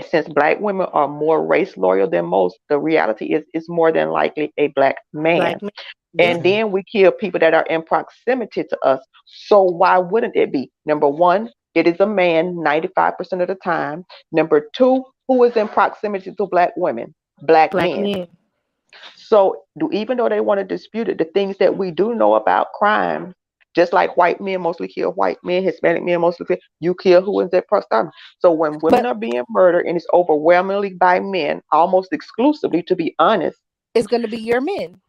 since black women are more race loyal than most, the reality is it's more than likely a black man. Black men. Yep. And Okay. then we kill people that are in proximity to us. So why wouldn't it be? Number one, it is a man 95% of the time. Number two, who is in proximity to black women? Black Black men. men. So even though they want to dispute it, the things that we do know about crime, just like white men mostly kill white men, Hispanic men mostly kill, you kill who is their proximity. So when women But are being murdered, and it's overwhelmingly by men, almost exclusively, to be honest, it's going to be your men.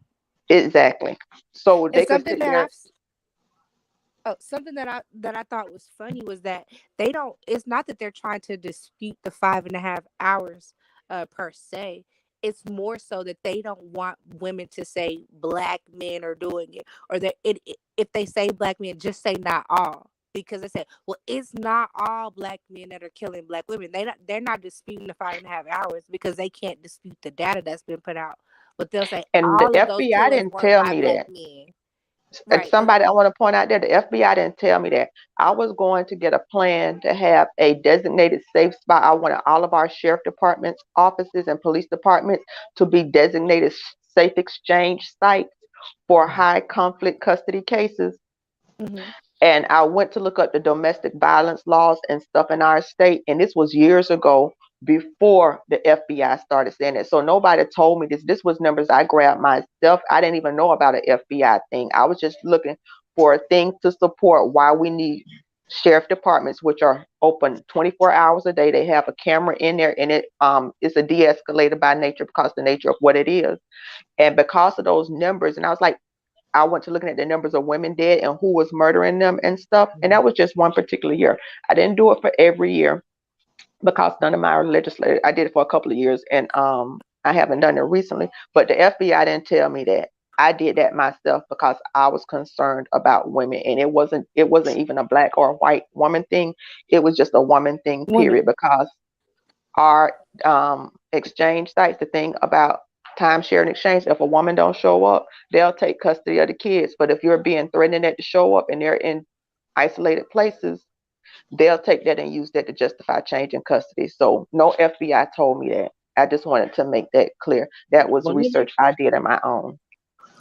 exactly. So And they could sit there. something that I thought was funny was that they don't. It's not that they're trying to dispute the 5.5 hours, per se. It's more so that they don't want women to say black men are doing it, or that if they say black men, just say not all, because they say, well, it's not all black men that are killing black women. They're not disputing the 5.5 hours because they can't dispute the data that's been put out. But they'll say And the all of those FBI killings didn't weren't tell by me black that. men. And Right. somebody I want to point out there, the FBI didn't tell me that. I was going to get a plan to have a designated safe spot. I wanted all of our sheriff departments, offices, and police departments to be designated safe exchange sites for high conflict custody cases. Hmm. And I went to look up the domestic violence laws and stuff in our state, and this was years ago before the FBI started saying it. So nobody told me this. This was numbers I grabbed myself. I didn't even know about an FBI thing. I was just looking for a thing to support why we need sheriff departments, which are open 24 hours a day. They have a camera in there, and it's a de-escalator by nature because the nature of what it is. And because of those numbers, and I was like, I went to looking at the numbers of women dead and who was murdering them and stuff. And that was just one particular year. I didn't do it for every year because none of my legislators, I did it for a couple of years, and I haven't done it recently. But the FBI didn't tell me that. I did that myself because I was concerned about women, and it wasn't even a black or a white woman thing. It was just a woman thing, period. Women. Because our exchange sites, the thing about timeshare and exchange, if a woman don't show up, they'll take custody of the kids. But if you're being threatened at to show up and they're in isolated places, they'll take that and use that to justify changing custody. So no FBI told me that. I just wanted to make that clear. That was Well, let me research I did on my own.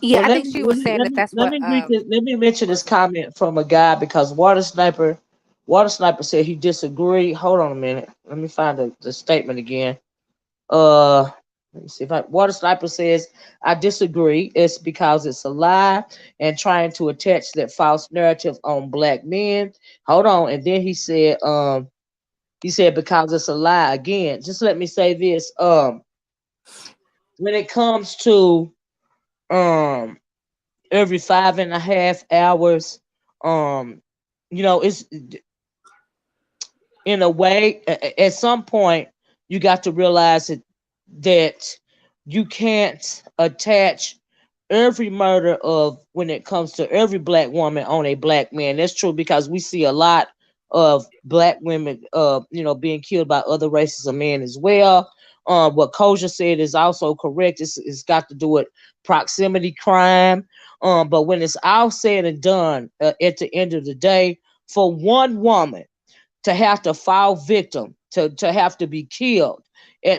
Yeah, well I let think me she let was me saying let that me that's let what me read this. Let me mention this was it. comment from a guy because Water Sniper said he disagreed. Hold on a minute. Let me find the statement again. Uh, let me see if Water Sniper says I disagree. It's because it's a lie and trying to attach that false narrative on black men. Hold on, and then he said because it's a lie again. Just let me say this. When it comes to um every 5.5 hours, um, it's in a way at some point you got to realize that you can't attach every murder of when it comes to every black woman on a black man. That's true because we see a lot of black women being killed by other races of men as well. What Koja said is also correct. It's got to do with proximity crime. But when it's all said and done, at the end of the day, for one woman to have to fall victim, to have to be killed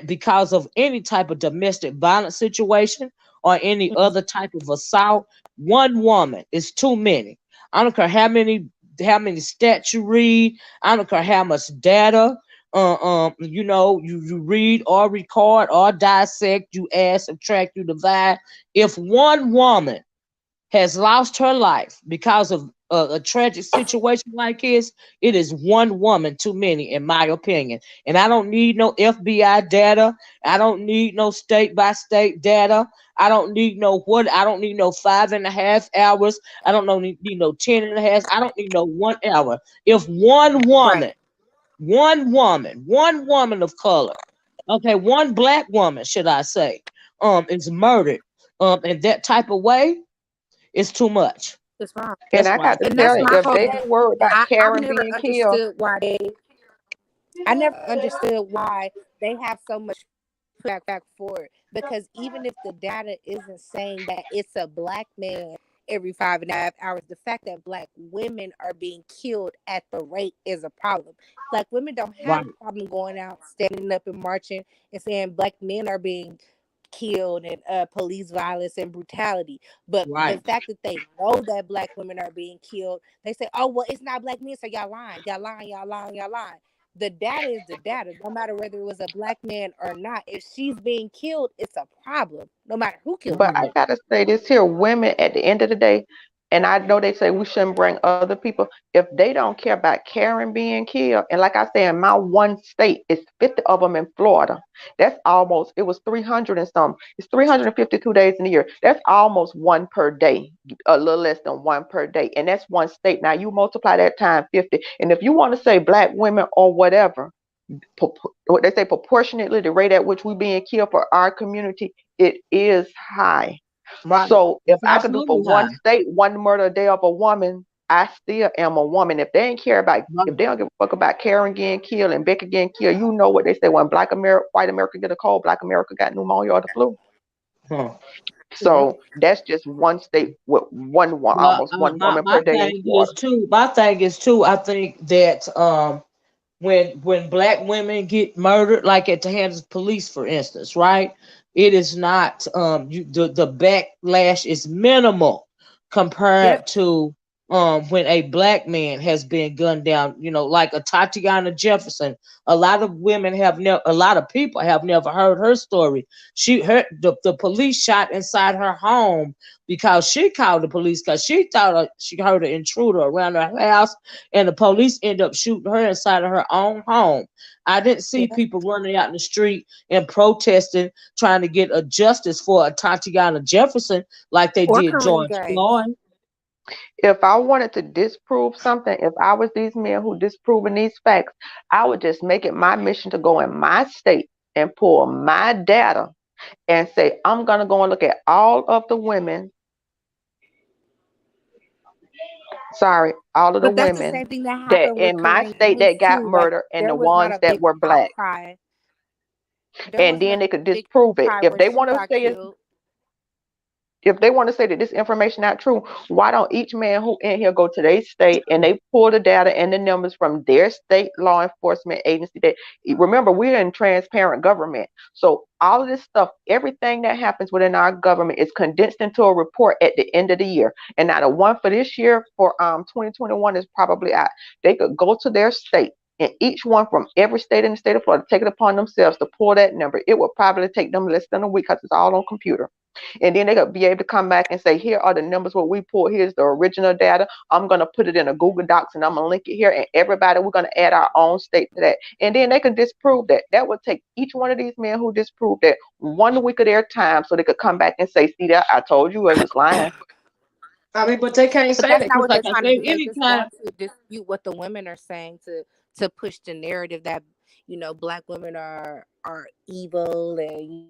because of any type of domestic violence situation or any Mhm. other type of assault. One woman is too many. I don't care how many stats you read. I don't care how much data you read or record or dissect, you add, subtract, you divide. If one woman has lost her life because of a tragic situation like this, it is one woman too many, in my opinion. And I don't need no FBI data. I don't need no state by state data. I don't need no what. I don't need no 5.5 hours. I don't need no 10.5. I don't need no 1 hour. If Right. one woman of color, okay, one black woman, should I say, is murdered, in that type of way, it's too much. It's wrong. And That's I why I got to say And it's that's tell you, wrong. my if whole they thing. ain't worried about I've Karen never being killed, understood why I never understood why they have so much pushback for it. Because even if the data isn't saying that it's a black man every 5.5 hours, the fact that black women are being killed at the rate is a problem. Black women don't have Right, a problem going out, standing up and marching and saying black men are being killed and police violence and brutality. But the right. fact that they know that black women are being killed, they say, "Oh well, it's not black men, so y'all lying, y'all lying, y'all lying, y'all lying." The data is the data, no matter whether it was a black man or not. If she's being killed, it's a problem, no matter who killed but her. I Mhm. gotta say this here, women at the end of the day, and I know they say we shouldn't bring other people. If they don't care about Karen being killed, and like I say, in my one state, it's 50 of them in Florida. That's almost, it was 300 and some. It's 352 days in a year. That's almost one per day, a little less than one per day, and that's one state. Now you multiply that time 50, and if you want to say black women or whatever, what they say, proportionately the rate at which we being killed for our community, it is high. Right. So if It's I could do for absolutely one high. state, one murder a day of a woman, I still am a woman. If they ain't care about, Right. if they don't give a fuck about Karen getting killed and Becky getting killed, you know what they say, when black America, white America get a cold, black America got pneumonia or the flu. Huh. Yeah. So that's just one state with Well, almost one my woman my per day in thing is Florida. too. My thing is too. I think that when black women get murdered, like at the hands of police, for instance, right? It is not the backlash is minimal Yep. compared to when a black man has been gunned down. Like a Tatiana Jefferson. A lot of women have never, a lot of people have never heard her story. The police shot inside her home because she called the police because she thought she heard an intruder around her house, and the police end up shooting her inside of her own home. I didn't see Yeah. people running out in the street and protesting, trying to get a justice for a Tatiana Jefferson like they Or did Kareem George Gaines. Floyd. If I wanted to disprove something, if I was these men who disproving these facts, I would just make it my mission to go in my state and pull my data and say, I'm going to go and look at all of the women, sorry, all of the But that's the women same thing that that happened with in my Kareem state Gaines that got too. Like murdered and there the was not ones a that big were black. outcry. There And wasn't then a they could big disprove it. outcry when she got Say killed. if they want to say that this information not true, why don't each man who in here go to their state and they pull the data and the numbers from their state law enforcement agency? That, remember, we're in transparent government, so all of this stuff, everything that happens within our government is condensed into a report at the end of the year. And now the one for this year for 2021 is probably out. They could go to their state. And each one from every state in the state of Florida take it upon themselves to pull that number. It would probably take them less than a week because it's all on computer, and then they could be able to come back and say, here are the numbers what we pulled. Here's the original data. I'm going to put it in a Google Docs and I'm going to link it here. And everybody, we're going to add our own state to that. And then they can disprove that. That would take each one of these men who disproved that 1 week of their time so they could come back and say, see that? I told you I was lying. I mean, but they can't But say that's that not because, what they're like I trying to said, do. They're just anytime. going to dispute what the women are saying to push the narrative that black women are evil and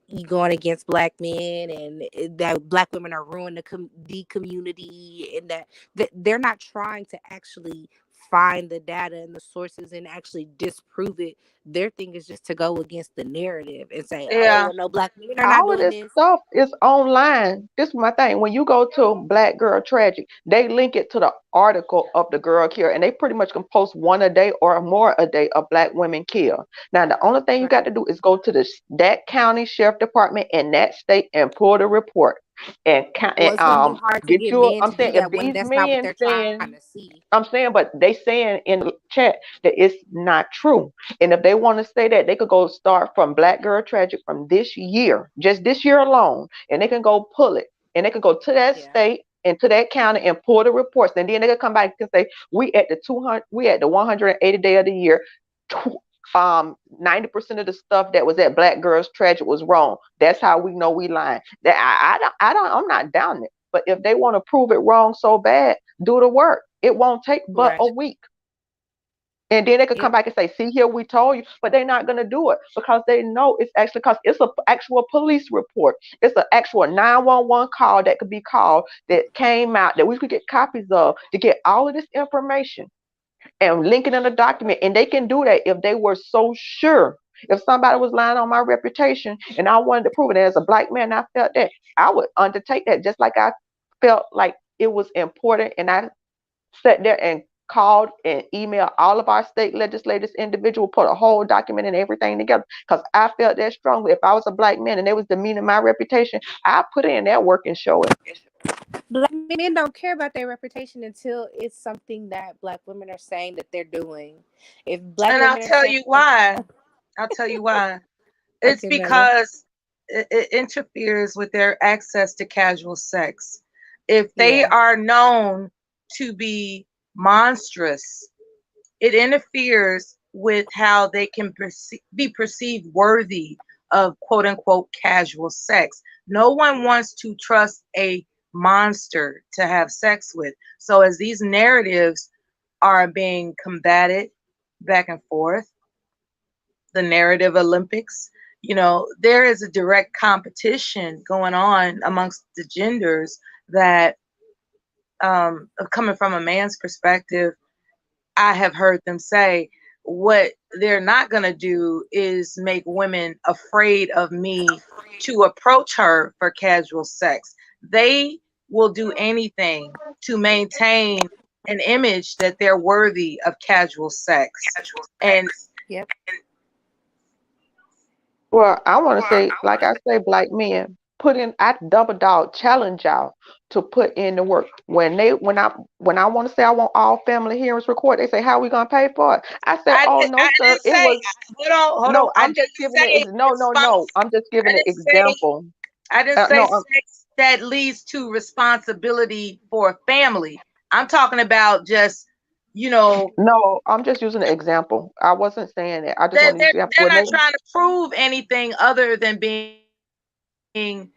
you going against black men and that black women are ruining the community and that they're not trying to actually find the data and the sources and actually disprove it. Their thing is just to go against the narrative and say, oh, Yeah. well, no, black men are not All of doing this this. stuff is online. This is my thing. When you go to Black Girl Tragic, they link it to the article of the girl killed, and they pretty much can post one a day or more a day of black women killed. Now, the only thing you Right. got to do is go to that county sheriff department in that state and pull the report and Well, it's gonna be hard to get get you. men I'm to do saying if that when these that's not what men they're trying saying to see. I'm saying, but they saying in the chat that it's not true. And if they want to say that, they could go start from Black Girl Tragic from this year, just this year alone, and they can go pull it. And they can go to that Yeah. state and to that county and pull the reports. And then they can come back and say, we at the 180 day of the year. 90% of the stuff that was at Black Girls Tragic was wrong. That's how we know we lying. That I'm not down it. But if they want to prove it wrong so bad, do the work. It won't take but Right. a week. And then they could come Yep. back and say, see here, we told you, but they're not going to do it because they know it's actually because it's an actual police report. It's an actual 911 call that could be called that came out that we could get copies of to get all of this information and link it in a document. And they can do that if they were so sure. If somebody was lying on my reputation and I wanted to prove it as a black man, I felt that I would undertake that just like I felt like it was important. And I sat there and called and emailed all of our state legislators, individual, put a whole document and everything together because I felt that strongly. If I was a black man and they was demeaning my reputation, I put in that work and show it. Black men don't care about their reputation until it's something that black women are saying that they're doing. If black And I'll women are tell saying, you why. I'll tell you why. It's okay, Mela. because it interferes with their access to casual sex. If they Yeah. are known to be monstrous, it interferes with how they can be perceived worthy of quote unquote casual sex. No one wants to trust a monster to have sex with. So, as these narratives are being combated back and forth, the narrative Olympics, there is a direct competition going on amongst the genders that, coming from a man's perspective, I have heard them say, what they're not going to do is make women afraid of me to approach her for casual sex. They will do anything to maintain an image that they're worthy of casual sex. And Yep. Well, I want to say, like I say, black men put in. I double dog challenge y'all to put in the work. When I want to say I want all family hearings recorded, they say how we gonna pay for it. I said, oh no, I sir, didn't it say, was hold on. no. I I'm didn't just giving it. say No, no, no. I'm just I giving an didn't say example. I didn't say No, sex that leads to responsibility for a family. I'm talking about just, you know, no. I'm just using an example. I wasn't saying that. I just they're, want to use they're, example. they're not trying to prove anything other than being accessible.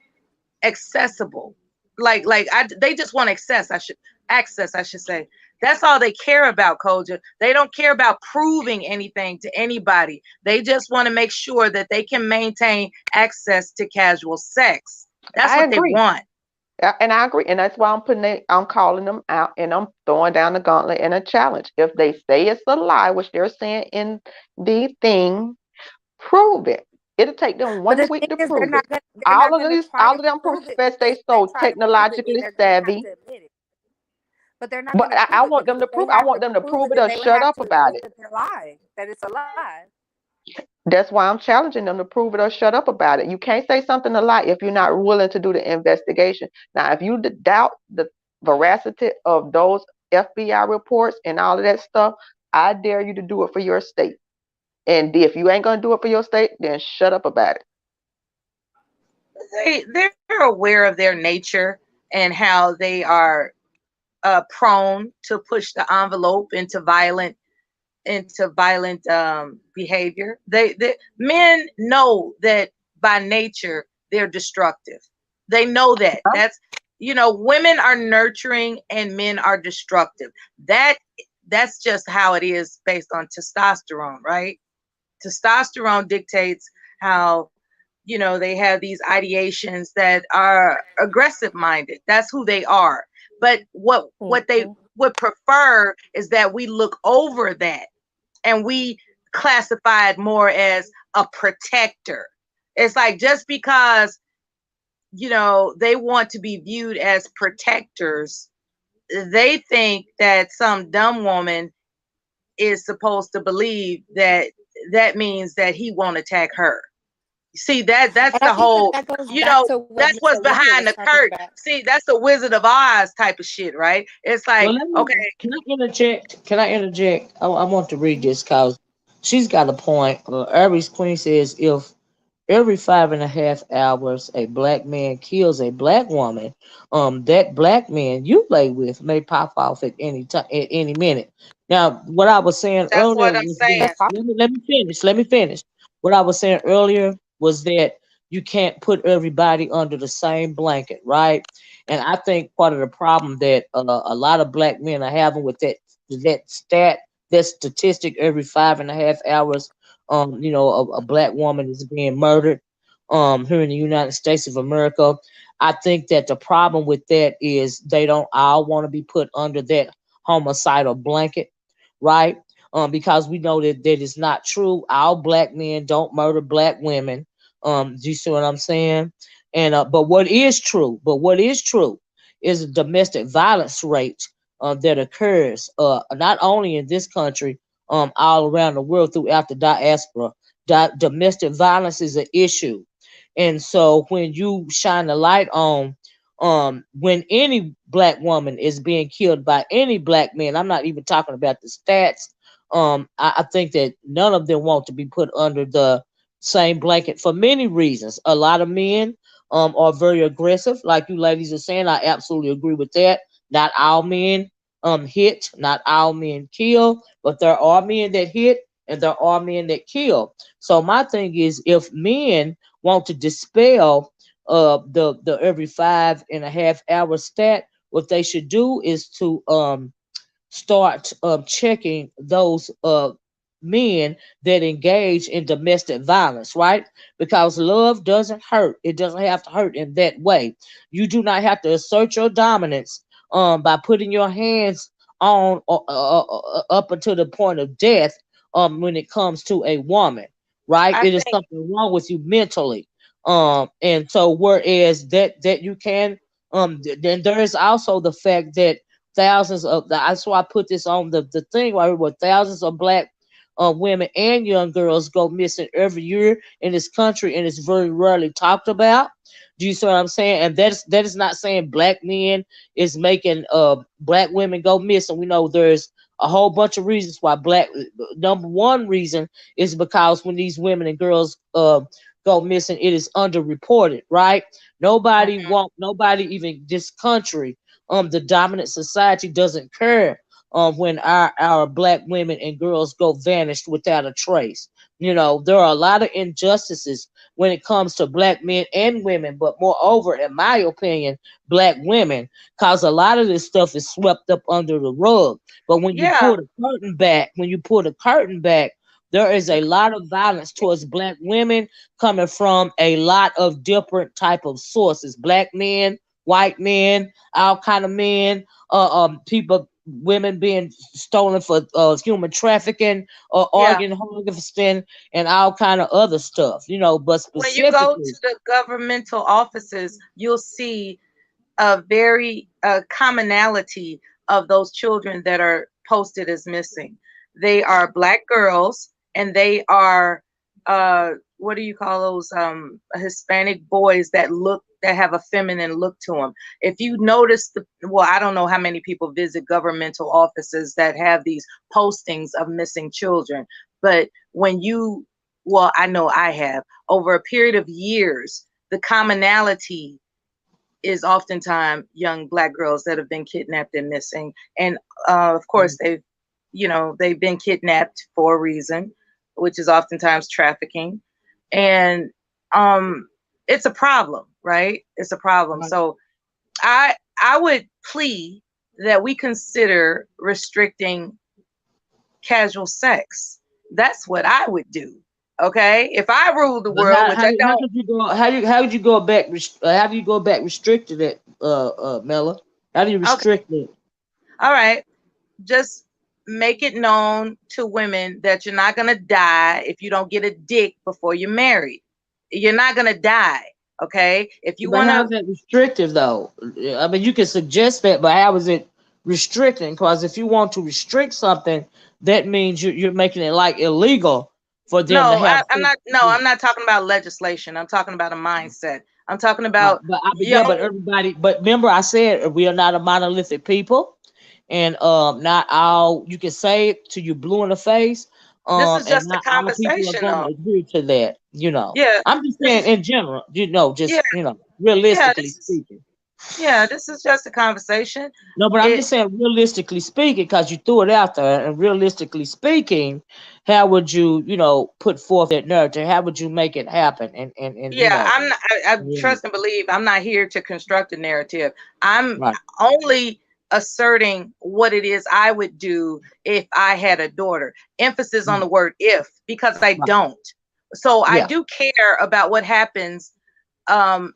They just want access, I should say. That's all they care about, Koja. They don't care about proving anything to anybody. They just want to make sure that they can maintain access to casual sex. That's I what they agree. want. And I agree, and that's why I'm calling them out, and I'm throwing down the gauntlet and a challenge. If they say it's a lie, which they're saying in the thing, prove it. It'll take them But the 1 week thing to is, prove it. they're not gonna try All to of them prove it profess because they if they so try to prove it, then technologically they're gonna have savvy, to admit it. But they're not but gonna I prove it want because them if to they prove. I have want to them to prove prove it, it then or they would shut have up to about admit it. that they're lying, that it's a lie. That's why I'm challenging them to prove it or shut up about it. You can't say something a lie if you're not willing to do the investigation. Now, if you doubt the veracity of those FBI reports and all of that stuff, I dare you to do it for your state. And if you ain't gonna do it for your state, then shut up about it. They're aware of their nature and how they are prone to push the envelope into violent behavior. They men know that by nature they're destructive. They know that. Women are nurturing and men are destructive. That's just how it is based on testosterone, right? Testosterone dictates how they have these ideations that are aggressive minded. That's who they are. But what they Mhm. would prefer is that we look over that and we classify it more as a protector. It's like just because, they want to be viewed as protectors, they think that some dumb woman is supposed to believe that that means that he won't attack her. See, that's And I the think that whole, that goes back to what that's Miss what's Olivia behind was the talking curtain. about. See, that's the Wizard of Oz type of shit, right? It's Well, like, let me. okay, Can I interject? Can I interject? I want to read this because she's got a point. Aries Queen says if every 5.5 hours a black man kills a black woman, that black man you lay with may pop off at any time, at any minute. Now, what I was saying that's earlier what I'm was saying. that That's possible. let me finish. Let me finish. What I was saying earlier was that you can't put everybody under the same blanket, right? And I think part of the problem that a lot of black men are having with that statistic every 5.5 hours, a black woman is being murdered, here in the United States of America. I think that the problem with that is they don't all want to be put under that homicidal blanket, right? Because we know that that is not true. All black men don't murder black women. Do you see what I'm saying? And but what is true is a domestic violence rate that occurs not only in this country, all around the world throughout the diaspora. Domestic violence is an issue, and so when you shine the light on when any black woman is being killed by any black man, I'm not even talking about the stats. I think that none of them want to be put under the same blanket for many reasons. A lot of men are very aggressive, like you ladies are saying. I absolutely agree with that. Not all men hit, not all men kill, but there are men that hit and there are men that kill. So my thing is, if men want to dispel the every 5.5 hour stat, what they should do is to start checking those men that engage in domestic violence, right? Because love doesn't hurt. It doesn't have to hurt in that way. You do not have to assert your dominance by putting your hands on up until the point of death when it comes to a woman, right? I It is think, something wrong with you mentally. And so whereas that you can then there is also the fact that thousands of that's why I put this on the thing right here, where thousands of black women and young girls go missing every year in this country, and it's very rarely talked about. Do you see what I'm saying? And that is not saying black men is making black women go missing. We know there's a whole bunch of reasons why black number one reason is because when these women and girls go missing, it is underreported, right? mhm, Nobody even this country, the dominant society doesn't care when our black women and girls go vanished without a trace. There are a lot of injustices when it comes to black men and women, but moreover, in my opinion, black women, cause a lot of this stuff is swept up under the rug. But yeah, when you pull the curtain back, there is a lot of violence towards black women coming from a lot of different type of sources. Black men, white men, all kind of men, people, women being stolen for human trafficking or yeah. organ harvesting and all kind of other stuff. But When you go to specifically, the governmental offices, you'll see a very commonality of those children that are posted as missing. They are black girls, and they are what do you call those Hispanic boys that have a feminine look to them. If you notice well, I don't know how many people visit governmental offices that have these postings of missing children, but when you well, I know I have over a period of years, the commonality is oftentimes young black girls that have been kidnapped and missing. And of course, they've been kidnapped for a reason, which is oftentimes trafficking. And um, it's a problem, right? It's a problem. So I would plea that we consider restricting casual sex. That's what I would do. Okay, if I ruled the but world, which I how don't. did you go? How did you go back? How do you go back restricted it, Mella? How do you Okay, restrict it? All right. Just make it known to women that you're not going to die if you don't get a dick before you're married. You're not going to die. Okay. If you But want how's to, that restrictive though? I mean, you can suggest that, but how is it restricting? Because if you want to restrict something, that means you're making it like illegal for them to no, have I'm sex. not, no, I'm not talking about legislation. I'm talking about a mindset. I'm talking Right. about But yeah, but young, everybody. But remember, I said we are not a monolithic people, and not all. You can say it to you blue in the face, this is and just a not all people are conversation going to though. agree to that. You know, Yeah. I'm just This saying is, in general. You know, yeah, just yeah, realistically this is, speaking. yeah, this is just a conversation. No, but I'm It, just saying realistically speaking, because you threw it out there, and realistically speaking, how would you, put forth that narrative? How would you make it happen? And yeah, I yeah, trust and believe I'm not here to construct a narrative. I'm right, only asserting what it is I would do if I had a daughter. Emphasis on the word if, because I right, don't. So I yeah, do care about what happens um,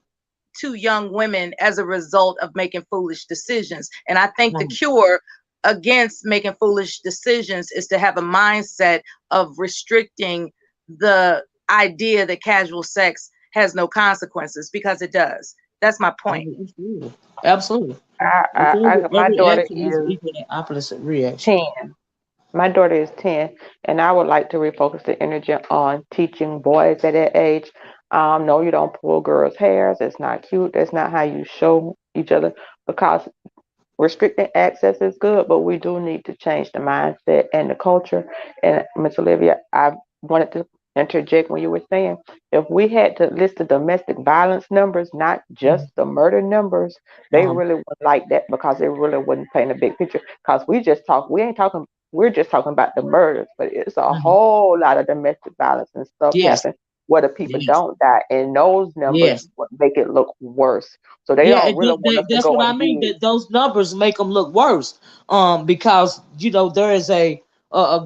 to young women as a result of making foolish decisions. And I think the right. cure against making foolish decisions is to have a mindset of restricting the idea that casual sex has no consequences, because it does. That's my I point. mean, absolutely, absolutely. I, Because I, my every daughter action is is equal and opposite reaction. 10. My daughter is 10, and I would like to refocus the energy on teaching boys at that age. No, you don't pull girls' hairs. That's not cute. That's not how you show each other, because restricting access is good, but we do need to change the mindset and the culture. And Miss Olivia, I wanted to interject when you were saying if we had to list the domestic violence numbers, not just the murder numbers, they Um, really would like that, because they really wouldn't paint a big picture. Because we ain't talking, we're just talking about the murders, but it's a mhm. whole lot of domestic violence and stuff Yes, happen where the people yes, don't die, and those numbers yes. would make it look worse. So they Yeah, don't really want us to that's go what I and mean. dig. That those numbers make them look worse. Because there is a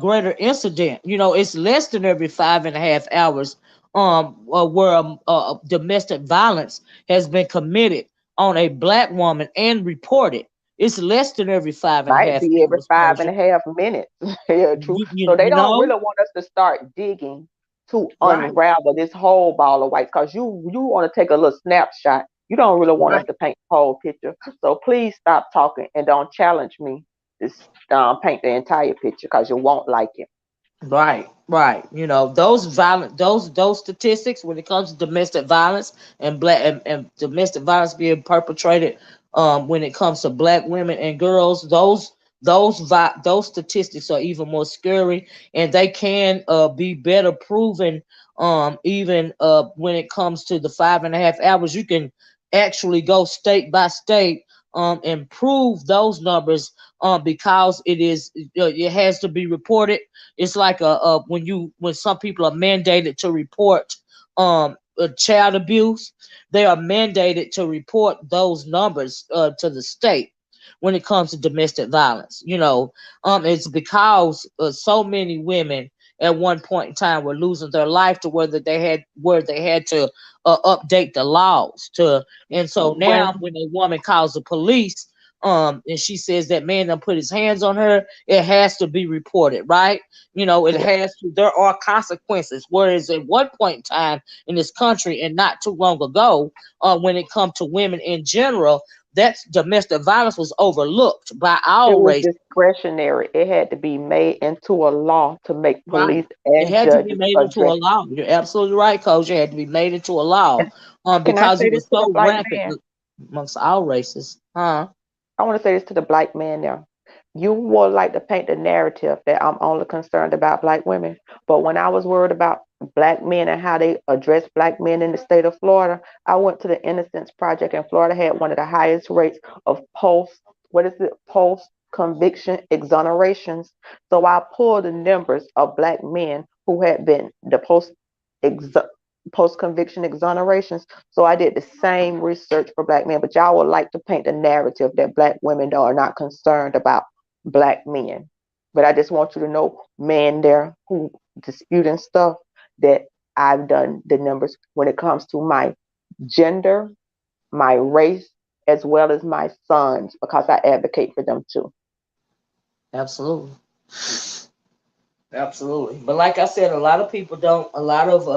greater incident. It's less than every 5.5 hours. Where domestic violence has been committed on a black woman and reported. It's less than every five and a Might half be every hours. five and Closure. a half minutes. Yeah, true. So they You don't know, really want us to start digging to right, unravel this whole ball of wax, because you want to take a little snapshot. You don't really want us right. to paint the whole picture. So please stop talking and don't challenge me to paint the entire picture, because you won't like it. Right, right. Those statistics when it comes to domestic violence and domestic violence being perpetrated, when it comes to black women and girls, those statistics are even more scary, and they can be better proven. Even when it comes to the 5.5 hours, you can actually go state by state and prove those numbers, because it has to be reported. It's like when some people are mandated to report child abuse, they are mandated to report those numbers to the state. When it comes to domestic violence, it's because so many women at one point in time were losing their life to where they had to update the laws to. And so now When when a woman calls the police, and she says that man done put his hands on her, it has to be reported, right? It has to. There are consequences. Whereas at one point in time in this country, and not too long ago, when it comes to women in general, that domestic violence was overlooked by it our was race. discretionary, it had to be made into a law to make Right. police It and had to be judges made into a address. law. You're absolutely right, Coach. It had to be made into a law, And can I because say it this was to the so black rampant man? amongst all races. Huh? I want to say this to the black man now. You would like to paint the narrative that I'm only concerned about black women. But when I was worried about black men and how they address black men in the state of Florida, I went to the Innocence Project, and Florida had one of the highest rates of post conviction exonerations. So I pulled the numbers of black men who had been the post conviction exonerations. So I did the same research for black men, but y'all would like to paint the narrative that black women are not concerned about black men. But I just want you to know, man, there who disputing stuff, that I've done the numbers when it comes to my gender, my race, as well as my sons, because I advocate for them too. Absolutely. Absolutely. But like I said, a lot of people don't. A lot of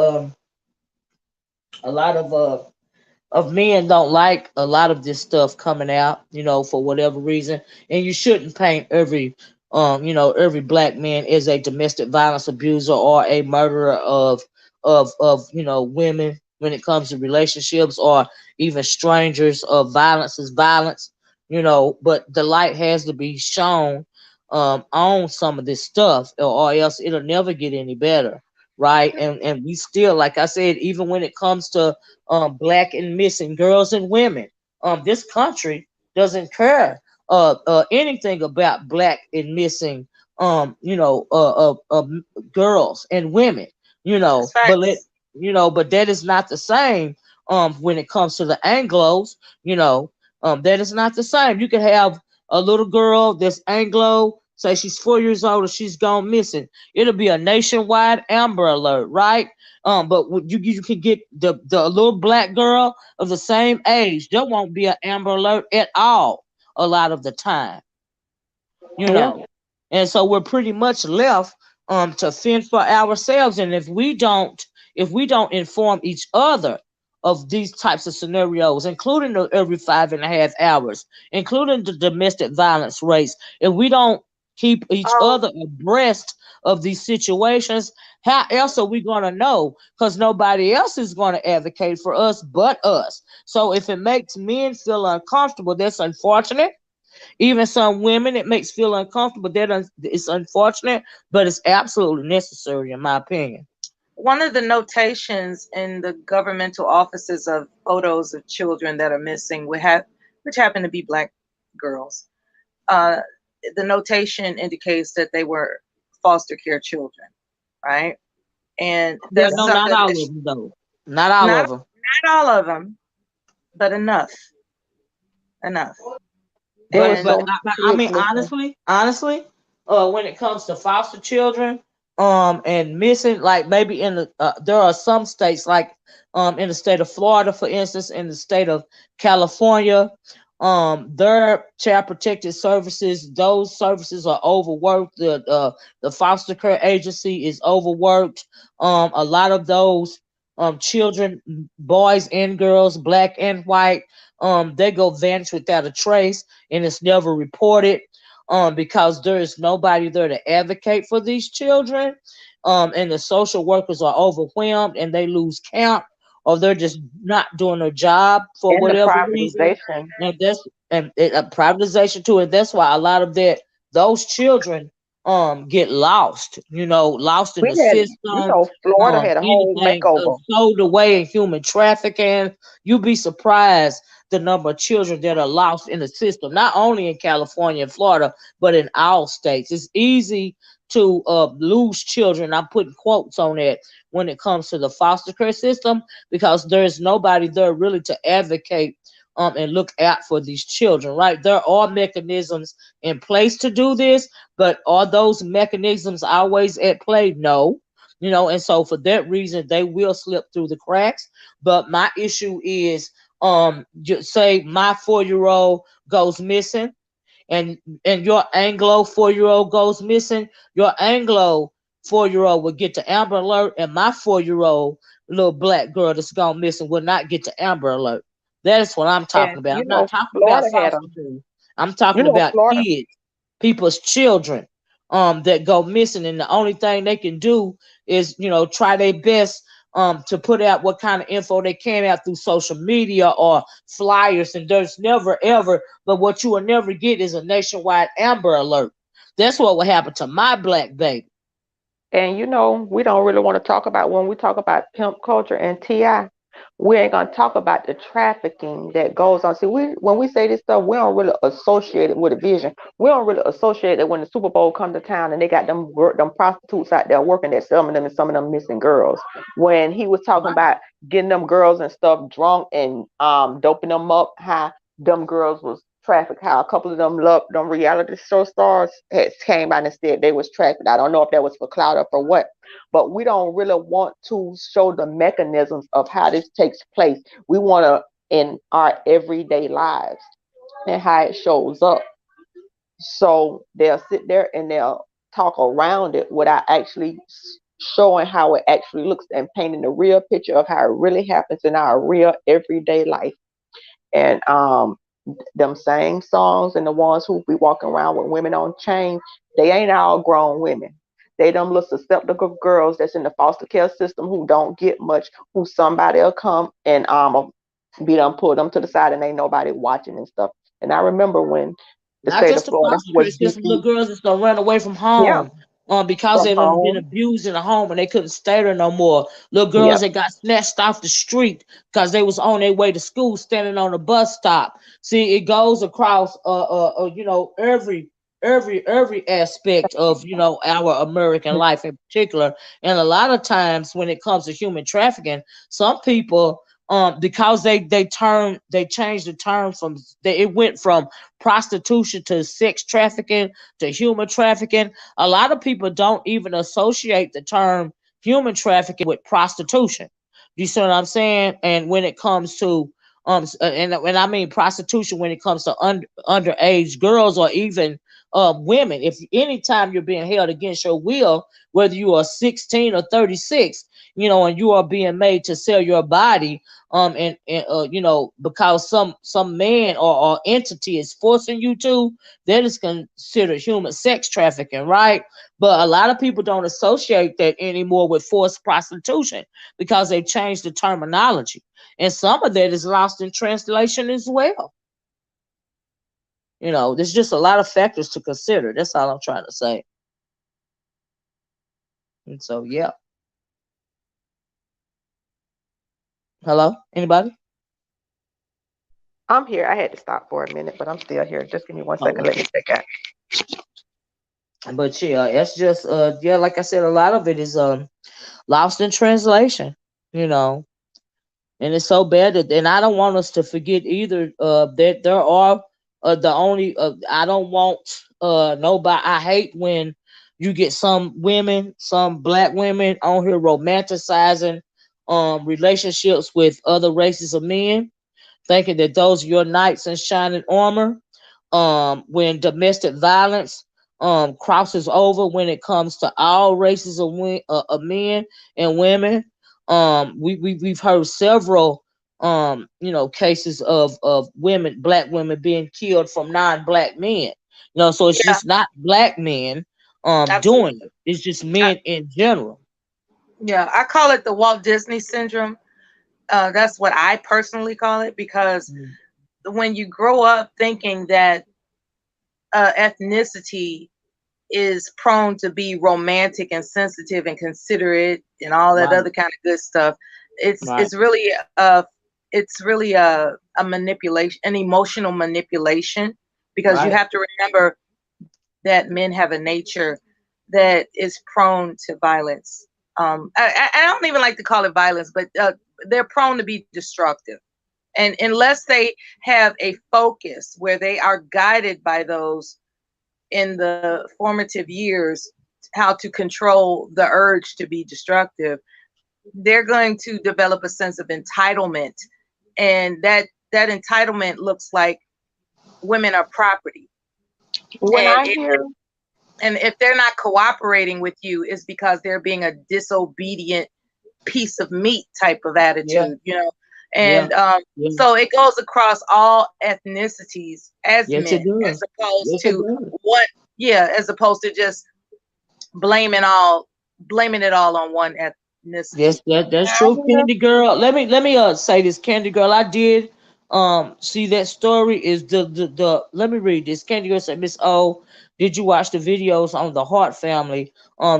men don't like a lot of this stuff coming out, for whatever reason. And you shouldn't paint every black man as a domestic violence abuser or a murderer of women when it comes to relationships or even strangers. Of violence is violence, but the light has to be shown on some of this stuff, or else it'll never get any better. Right. And we still, like I said, even when it comes to black and missing girls and women. This country doesn't care anything about black and missing girls and women. That's But let facts. but that is not the same when it comes to the Anglos. That is not the same. You could have a little girl that's Anglo. Say she's 4 years old and she's gone missing. It'll be a nationwide Amber Alert, right? But you can get the little black girl of the same age. There won't be an Amber Alert at all a lot of the time, you Yeah. know. And so we're pretty much left to fend for ourselves. And if we don't inform each other of these types of scenarios, including the every 5.5 hours, including the domestic violence rates, if we don't keep each Oh, other abreast of these situations, how else are we going to know? Because nobody else is going to advocate for us but us. So if it makes men feel uncomfortable, that's unfortunate. Even some women, it makes feel uncomfortable. It's unfortunate, but it's absolutely necessary, in my opinion. One of the notations in the governmental offices of photos of children that are missing, which happen to be black girls, uh, the notation indicates that they were foster care children, right? And Yeah, that's no, not something all that of them though. Not all not of them. not all of them, but enough. It But was And but so I many mean, kids missing. honestly, when it comes to foster children, and missing, like maybe there are some states, like in the state of Florida, for instance, in the state of California, their child protective services, those services are overworked. The foster care agency is overworked. A lot of those children, boys and girls, black and white, they go vanish without a trace, and it's never reported, because there is nobody there to advocate for these children, and the social workers are overwhelmed and they lose count, or they're just not doing their job for And the whatever reason. privatization. And that's and privatization too, and that's why a lot of those children get lost, lost in We the had, system, Florida had a whole anything makeover. sold away in human trafficking. You'd be surprised the number of children that are lost in the system, not only in California and Florida, but in all states. It's easy to lose children. I'm putting quotes on that when it comes to the foster care system, because there's nobody there really to advocate and look out for these children, right? There are mechanisms in place to do this, but are those mechanisms always at play? No. And so for that reason, they will slip through the cracks. But my issue is, just say my 4 year old goes missing, and your Anglo 4 year old goes missing. Your Anglo 4 year old will get to Amber Alert, and my 4 year old little black girl that's gone missing will not get to Amber Alert. That's what I'm And talking about. I'm not talking about Florida had a, foster care. I'm talking about Florida. kids, people's children, that go missing, and the only thing they can do is, try their best to put out what kind of info they can out through social media or flyers, and there's never ever, but what you will never get is a nationwide Amber Alert. That's what will happen to my black baby. And we don't really want to talk about when we talk about pimp culture and TI. We ain't gonna talk about the trafficking that goes on. See, when we say this stuff, we don't really associate it with a vision. We don't really associate it when the Super Bowl come to town and they got them prostitutes out there working that some of them and some of them missing girls. When he was talking Right. about getting them girls and stuff drunk and doping them up, how them girls was trafficked, how a couple of them reality show stars had came out and said they was trafficked. I don't know if that was for clout or for what, but we don't really want to show the mechanisms of how this takes place. We want to in our everyday lives and how it shows up. So they'll sit there and they'll talk around it without actually showing how it actually looks and painting the real picture of how it really happens in our real everyday life. And them same songs and the ones who be walking around with women on chain, they ain't all grown women. They them little susceptible girls that's in the foster care system who don't get much, who somebody will come and be done pull them to the side and ain't nobody watching and stuff. And I remember when the Not state of just the Florida foster care was system, beating, little girls that's gonna run away from yeah, home, because from they done been home, abused in the home and they couldn't stay there no more. Little yep, girls that got snatched off the street because they was on their way to school, standing on a bus stop. See, it goes across, every aspect of our American life in particular. And a lot of times when it comes to human trafficking, some people, because they changed the term it went from prostitution to sex trafficking to human trafficking. A lot of people don't even associate the term human trafficking with prostitution. You see what I'm saying? And when it comes to and I mean prostitution when it comes to underage girls or even women. If anytime you're being held against your will, whether you are 16 or 36, and you are being made to sell your body, and because some man or entity is forcing you to, that is considered human sex trafficking, right? But a lot of people don't associate that anymore with forced prostitution because they've changed the terminology, and some of that is lost in translation as well. There's just a lot of factors to consider. That's all I'm trying to say. And so, yeah. Hello, anybody? I'm here. I had to stop for a minute, but I'm still here. Just give me one Oh, second. Let me check out. but yeah, it's just yeah, like I said, a lot of it is lost in translation. You know, and it's so bad that, and I don't want us to forget either that there are the only I don't want nobody. I hate when you get some black women on here romanticizing relationships with other races of men, thinking that those are your knights in shining armor. When domestic violence crosses over when it comes to all races of men and women. We've heard several cases of black women being killed from non-black men. So it's Yeah, just not black men doing absolutely. it. It's just I, men in general. yeah, I call it the Walt Disney syndrome. That's what I personally call it because Mm. when you grow up thinking that ethnicity is prone to be romantic and sensitive and considerate and all that Right, other kind of good stuff, it's right, it's really a manipulation, an emotional manipulation, because you right. have to remember that men have a nature that is prone to violence. I don't even like to call it violence, but they're prone to be destructive. And unless they have a focus where they are guided by those in the formative years, how to control the urge to be destructive, they're going to develop a sense of entitlement. And that entitlement looks like women are property. When And I hear, if they're not cooperating with you, it's because they're being a disobedient piece of meat type of Yeah, attitude. yeah, And yeah. so it goes across all ethnicities as Yes, men, it does. as opposed Yes, it to does. what, yeah, as opposed to just blaming it all on one Yes, ethnicity. that's I true, hear, Candy Girl. Let me say this, Candy Girl. I did see that story. Is the let me read this. Candy Girl said, Miss O, did you watch the videos on the Hart family?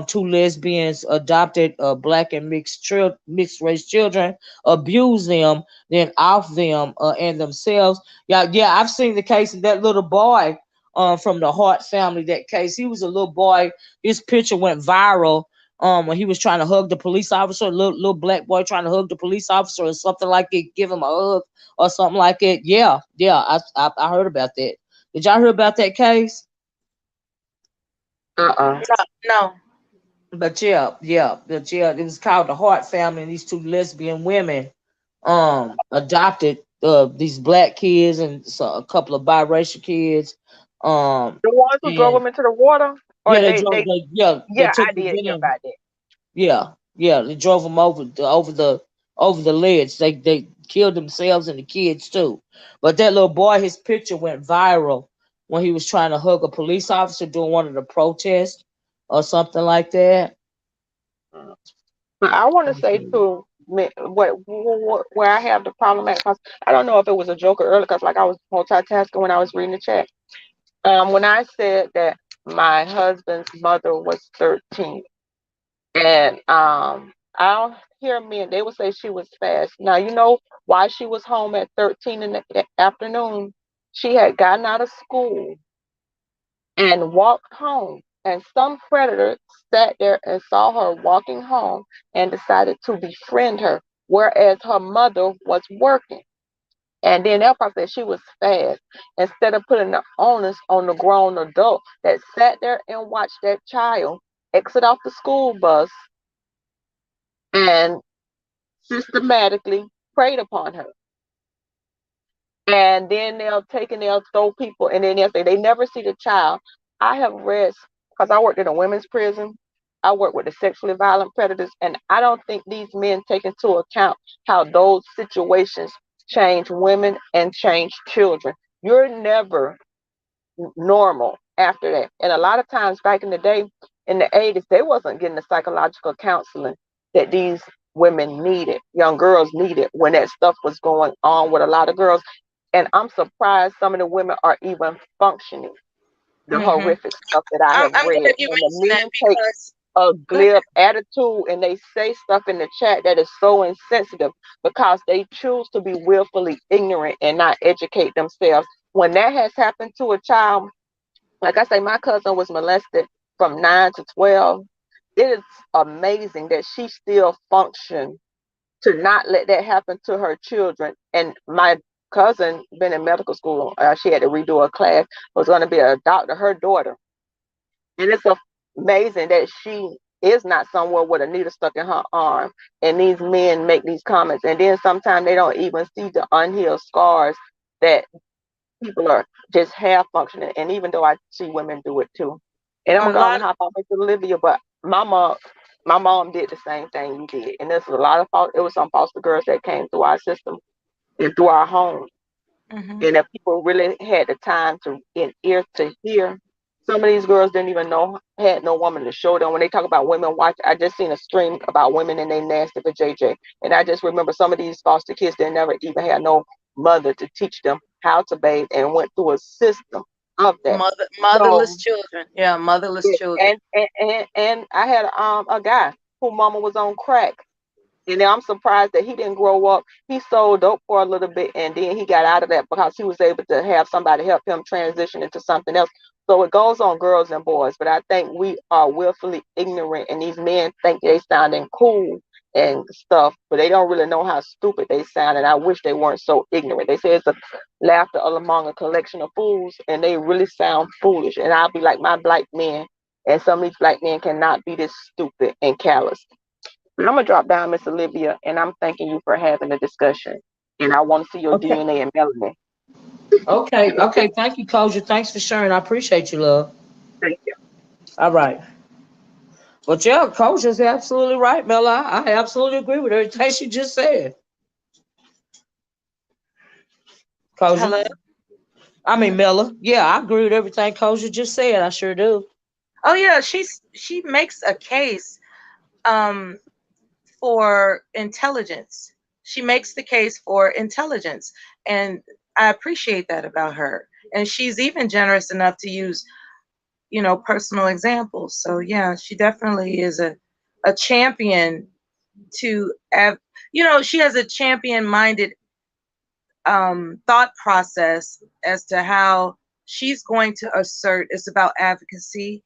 Two lesbians adopted black and mixed race children, abused them, then off them and themselves. Yeah, yeah, I've seen the case of that little boy from the Hart family. That case, he was a little boy. His picture went viral when he was trying to hug the police officer, little black boy trying to hug the police officer or something like it, give him a hug or something like it. Yeah, yeah, I heard about that. Did y'all hear about that case? uh-uh. No, no. But yeah, it was called the Hart family, and these two lesbian women adopted these black kids and so a couple of biracial kids. Um, The ones who drove them and into the water, or yeah, they drove. They yeah, took I the did hear van. about that. Yeah, yeah, they drove them over the ledge. They killed themselves and the kids too. But that little boy, his picture went viral when he was trying to hug a police officer during one of the protests or something like that. But I want to say Mhm. too, where I have the problem at, cause I don't know if it was a joke or earlier, cause like I was multitasking when I was reading the chat. When I said that my husband's mother was 13, and I'll hear men, they would say she was fast. Now you know why she was home at 13 in the afternoon. She had gotten out of school and walked home. And some predator sat there and saw her walking home and decided to befriend her, whereas her mother was working. And then they'll probably say she was fast. Instead of putting the onus on the grown adult that sat there and watched that child exit off the school bus and systematically preyed upon her. And then they'll take and they'll throw people, and then they'll say they never see the child. I have read, because I worked in a women's prison, I work with the sexually violent predators, and I don't think these men take into account how those situations change women and change children. You're never normal after that. And a lot of times back in the day, in the 80s, they wasn't getting the psychological counseling that these women needed, young girls needed, when that stuff was going on with a lot of girls. And I'm surprised some of the women are even functioning. The Hmm. horrific stuff that I have I'm read. glad you And the mentioned that men take because a go ahead. glib attitude and they say stuff in the chat that is so insensitive because they choose to be willfully ignorant and not educate themselves. When that has happened to a child, like I say, my cousin was molested from 9 to 12. It is amazing that she still functioned to not let that happen to her children. And my cousin, been in medical school, she had to redo a class, was going to be a doctor, her daughter. And it's amazing that she is not somewhere with a needle stuck in her arm. And these men make these comments. And then sometimes they don't even see the unhealed scars that people are just half functioning. And even though I see women do it too. And I'm A gonna go on lot and hop off into Olivia, but my mom did the same thing you did. And there's a lot of it was some foster girls that came through our system and through our home. hmm And if people really had the time to in ear to hear, some of these girls didn't even know, had no woman to show them. When they talk about women watch, I just seen a stream about women and they nasty for JJ. And I just remember some of these foster kids, they never even had no mother to teach them how to bathe and went through a system of that. motherless So children. Yeah, motherless yeah, children. and I had a guy who mama was on crack, and I'm surprised that he didn't grow up. He sold dope for a little bit and then he got out of that because he was able to have somebody help him transition into something else. So it goes on girls and boys, but I think we are willfully ignorant and these men think they sounding cool and stuff, but they don't really know how stupid they sound. And I wish they weren't so ignorant. They say it's a laughter among a collection of fools and they really sound foolish. And I'll be like, my black men and some of these black men cannot be this stupid and callous. I'm gonna drop down, Miss Olivia, and I'm thanking you for having the discussion. And I want to see your Okay, DNA and Melanie. okay. Thank you, Kosha. Thanks for sharing. I appreciate you, love. Thank you. All right. But yeah, Coach is absolutely right, Mela. I absolutely agree with everything she just said. Kosha. Hello. I mean, Mela. Yeah, I agree with everything Kosha just said. I sure do. Oh yeah, she makes a case um for intelligence. She makes the case for intelligence, and I appreciate that about her. And she's even generous enough to use, personal examples. So yeah, she definitely is a champion to have, she has a champion minded thought process as to how she's going to assert it's about advocacy,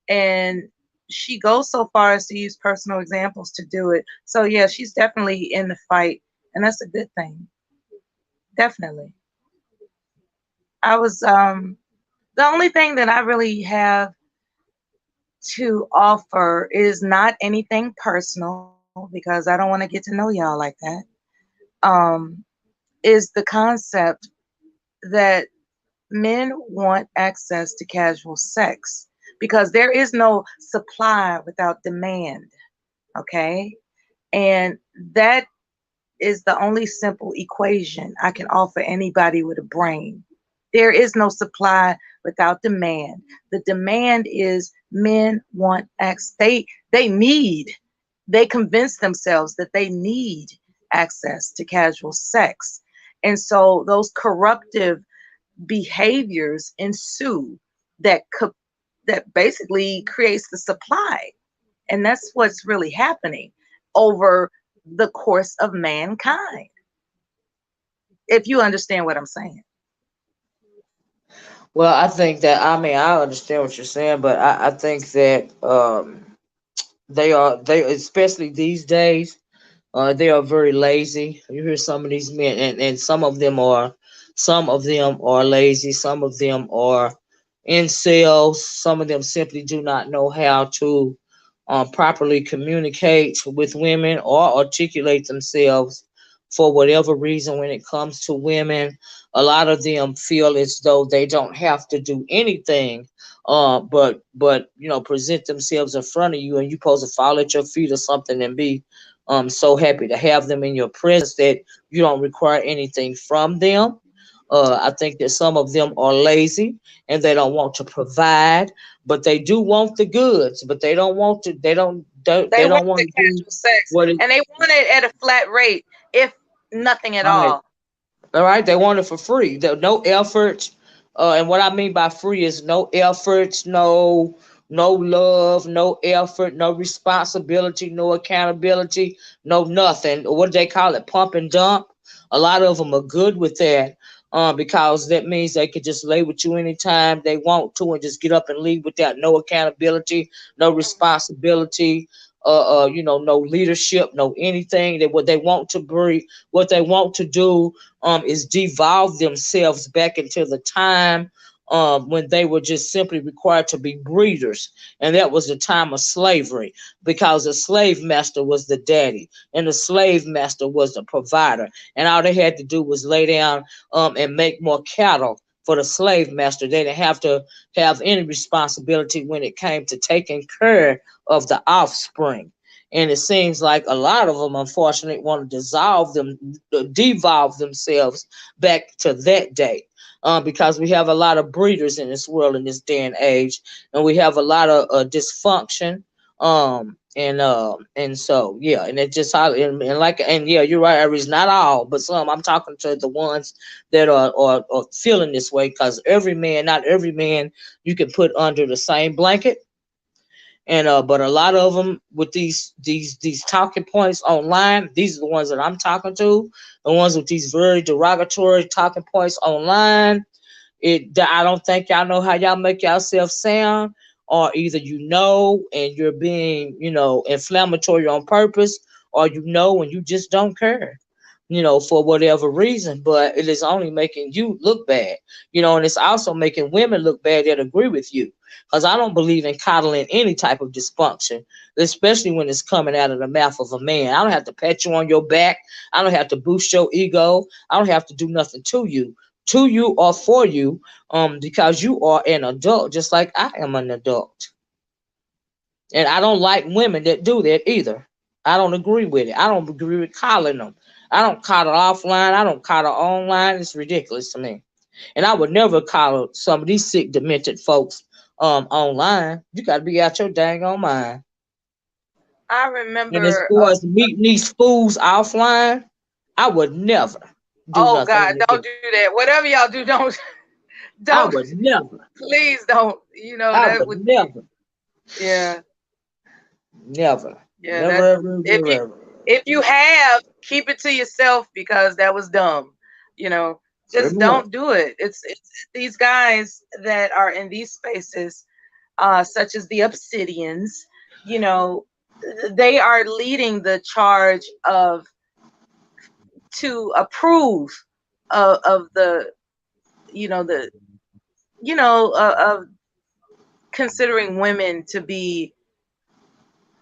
and she goes so far as to use personal examples to do it. So yeah, she's definitely in the fight, and that's a good thing. Definitely. I was the only thing that I really have to offer is not anything personal because I don't want to get to know y'all like that. Um, is the concept that Men want access to casual sex because there is no supply without demand. Okay. And that is the only simple equation I can offer anybody with a brain. There is no supply without demand. The demand is men want access. They need, they convince themselves that they need access to casual sex. And so those corruptive behaviors ensue that that basically creates the supply. And that's what's really happening over the course of mankind, if you understand what I'm saying. Well, I think that I mean I understand what you're saying, but I think that they especially these days. They are very lazy. You hear some of these men, and some of them are lazy. Some of them are incels. Some of them simply do not know how to properly communicate with women or articulate themselves for whatever reason when it comes to women. A lot of them feel as though they don't have to do anything, but present themselves in front of you, and you supposed to fall at your feet or something and be so happy to have them in your presence that you don't require anything from them. I think that some of them are lazy and they don't want to provide, but they do want the goods, but they don't want to. They They want don't want the to do casual sex what it. and they want it at a flat rate, if nothing at Right. all. All right, they want it for free. No effort, and what I mean by free is no effort, no love, no effort, no responsibility, no accountability, no nothing. What do they call it? Pump and dump. A lot of them are good with that, because that means they can just lay with you anytime they want to and just get up and leave without no accountability, no responsibility. No leadership, no anything. That what they want to bring, what they want to do is devolve themselves back into the time when they were just simply required to be breeders. And that was the time of slavery, because the slave master was the daddy and the slave master was the provider. And all they had to do was lay down and make more cattle for the slave master. They didn't have to have any responsibility when it came to taking care of the offspring. And it seems like a lot of them, unfortunately, want to devolve themselves back to that day. Because we have a lot of breeders in this world in this day and age, and we have a lot of dysfunction. And so yeah, and it just how and like and yeah, you're right, Aries. Not all, but some. I'm talking to the ones that are feeling this way, because every man, not every man, you can put under the same blanket. And but a lot of them with these talking points online, these are the ones that I'm talking to, the ones with these very derogatory talking points online. I don't think y'all know how y'all make yourself sound, or either and you're being inflammatory on purpose, or and you just don't care, for whatever reason. But it is only making you look bad, and it's also making women look bad that agree with you. Because I don't believe in coddling any type of dysfunction, especially when it's coming out of the mouth of a man. I don't have to pat you on your back. I don't have to boost your ego. I don't have to do nothing to you or for you, because you are an adult just like I am an adult. And I don't like women that do that either. I don't agree with it. I don't agree with calling them. I don't call it offline. I don't call it online. It's ridiculous to me. And I would never call some of these sick, demented folks online. You got to be out your dang on mind. I And as remember, far as meeting these fools offline, I would never do oh nothing God, like don't that. do that. Whatever y'all do, don't, I don't, would never. please don't. I That would would be, never. yeah, Never. yeah. Never, That ever, if ever, you ever. if you have, keep it to yourself because that was dumb. You know, Pretty just much. don't do it. It's these guys that are in these spaces, such as the Obsidians. You know, they are leading the charge of to approve of the the of considering women to be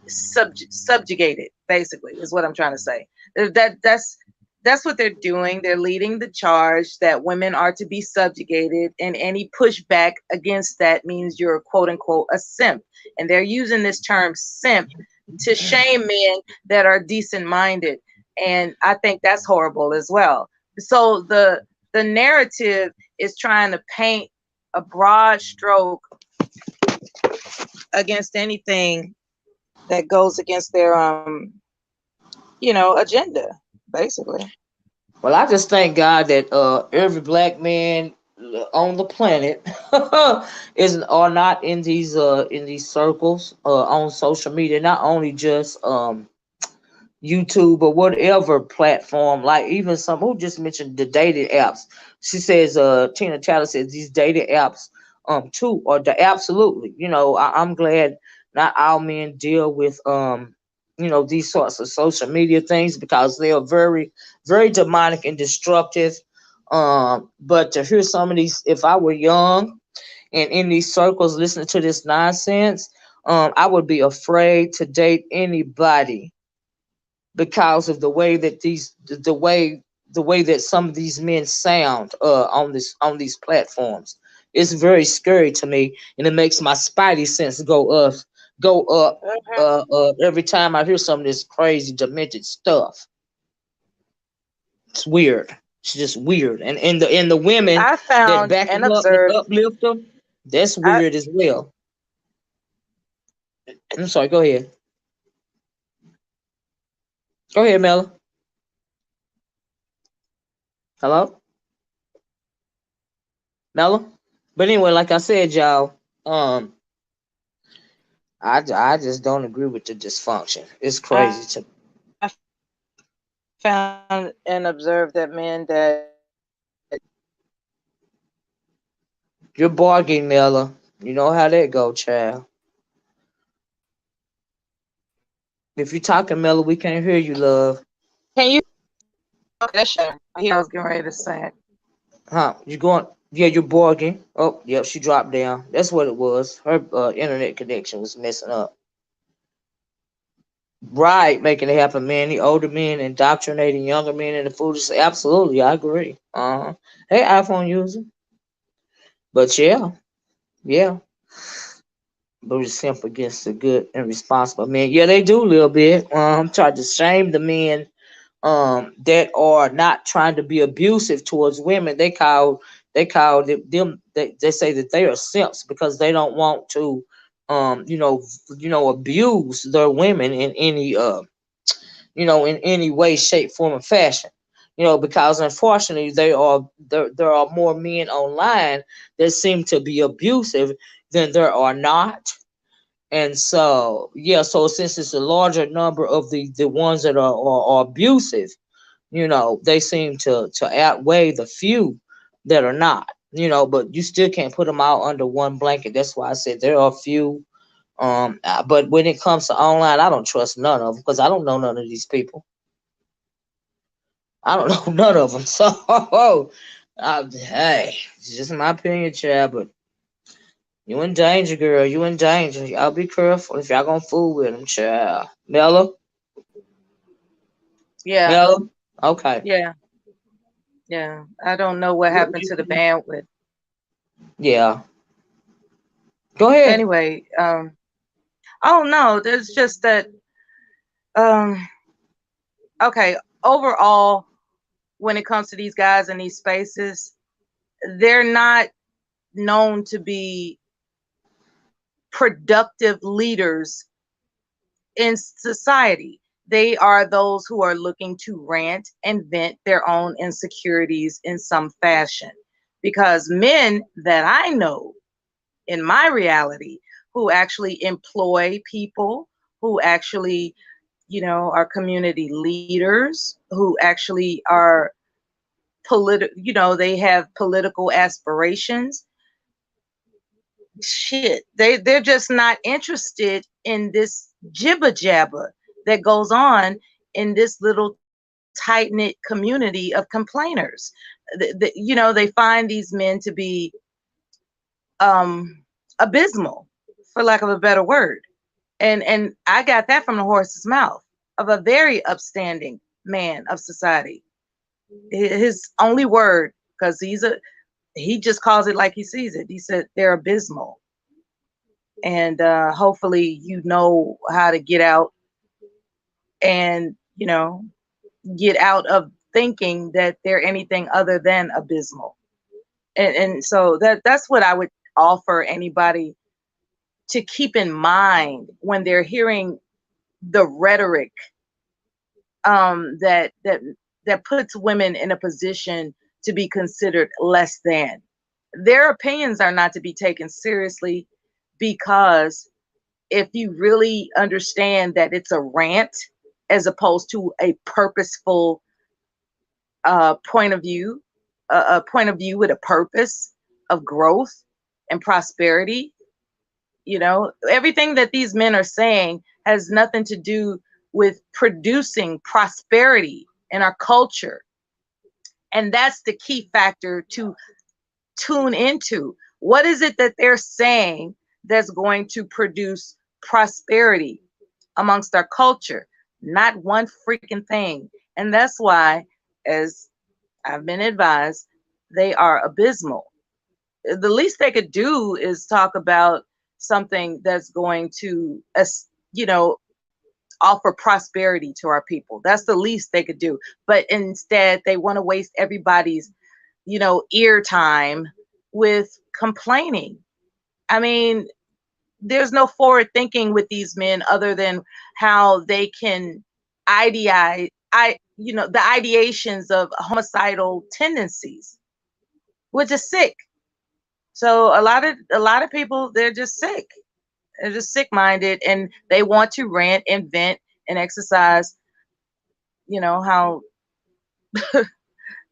subjugated, basically is what I'm trying to say. That's that's what they're doing. They're leading the charge that women are to be subjugated, and any pushback against that means you're quote unquote a simp. And they're using this term simp to shame men that are decent minded. And I think that's horrible as well. So the narrative is trying to paint a broad stroke against anything that goes against their agenda, basically. Well, I just thank God that every black man on the planet is are not in these circles on social media. Not only just YouTube or whatever platform, like even some who just mentioned the dating apps. She says, Tina Taylor says these dating apps, too, or the absolutely. I'm glad not all men deal with these sorts of social media things because they are very, very demonic and destructive. But to hear some of these, if I were young and in these circles listening to this nonsense, I would be afraid to date anybody because of the way that some of these men sound on these platforms. It's very scary to me, and it makes my spidey sense go up every time I hear some of this crazy demented stuff. It's weird. It's just weird, and the women I that found back and them up and observed. uplift them, that's I weird as well. I'm sorry. Go ahead. Go ahead, Mella. Hello, Mella. But anyway, like I said, y'all, I just don't agree with the dysfunction. It's crazy to I found and observed that men that you're bargaining, Mella. You know how that go, child. If you talking, Mella, we can't hear you, love. can you okay, that's sure. I hear I was getting ready to say it. Huh? You going? Yeah, you're bargaining. Oh, yep, she dropped down. That's what it was. Her internet connection was messing up. Right, making it happen, man. The older men indoctrinating younger men in the foolish. Absolutely, I agree. Hey, iPhone user. But yeah, yeah. But simp against the good and responsible men. Yeah, they do a little bit. Try to shame the men that are not trying to be abusive towards women. They call they say that they are simps because they don't want to abuse their women in any in any way, shape, form, or fashion. Because unfortunately there are more men online that seem to be abusive than there are not. And so, yeah, so since it's a larger number of the ones that are abusive, they seem to outweigh the few that are not. But you still can't put them all under one blanket. That's why I said there are a few. But when it comes to online, I don't trust none of them because I don't know none of these people. I don't know none of them. So, hey, it's just my opinion, child. But you in danger, girl. You in danger. Y'all be careful if y'all gonna fool with them, child. Mello, Yeah, Mello. Okay. yeah, yeah. I don't know what What would happened you to the say? bandwidth. Yeah. Go ahead. Anyway, oh no, there's just that um okay, overall when it comes to these guys in these spaces, they're not known to be productive leaders in society. They are those who are looking to rant and vent their own insecurities in some fashion. Because men that I know in my reality who actually employ people, who actually, are community leaders, who actually are they have political aspirations. Shit, they're just not interested in this jibber jabber that goes on in this little tight knit community of complainers. They find these men to be abysmal, for lack of a better word. And I got that from the horse's mouth of a very upstanding man of society. His only word, because he just calls it like he sees it. He said they're abysmal, and hopefully you know how to get out and get out of thinking that they're anything other than abysmal. And so that's what I would offer anybody to keep in mind when they're hearing the rhetoric that puts women in a position to be considered less than. Their opinions are not to be taken seriously, because if you really understand that it's a rant as opposed to a purposeful point of view, a point of view with a purpose of growth and prosperity, everything that these men are saying has nothing to do with producing prosperity in our culture. And that's the key factor to tune into. What is it that they're saying that's going to produce prosperity amongst our culture? Not one freaking thing. And that's why, as I've been advised, they are abysmal. The least they could do is talk about something that's going to, you know, offer prosperity to our people. That's the least they could do. But instead, they want to waste everybody's, ear time with complaining. I mean, there's no forward thinking with these men other than how they can ideate, the ideations of homicidal tendencies, which is sick. So a lot of people, they're just sick. They're just sick minded, and they want to rant and vent and exercise,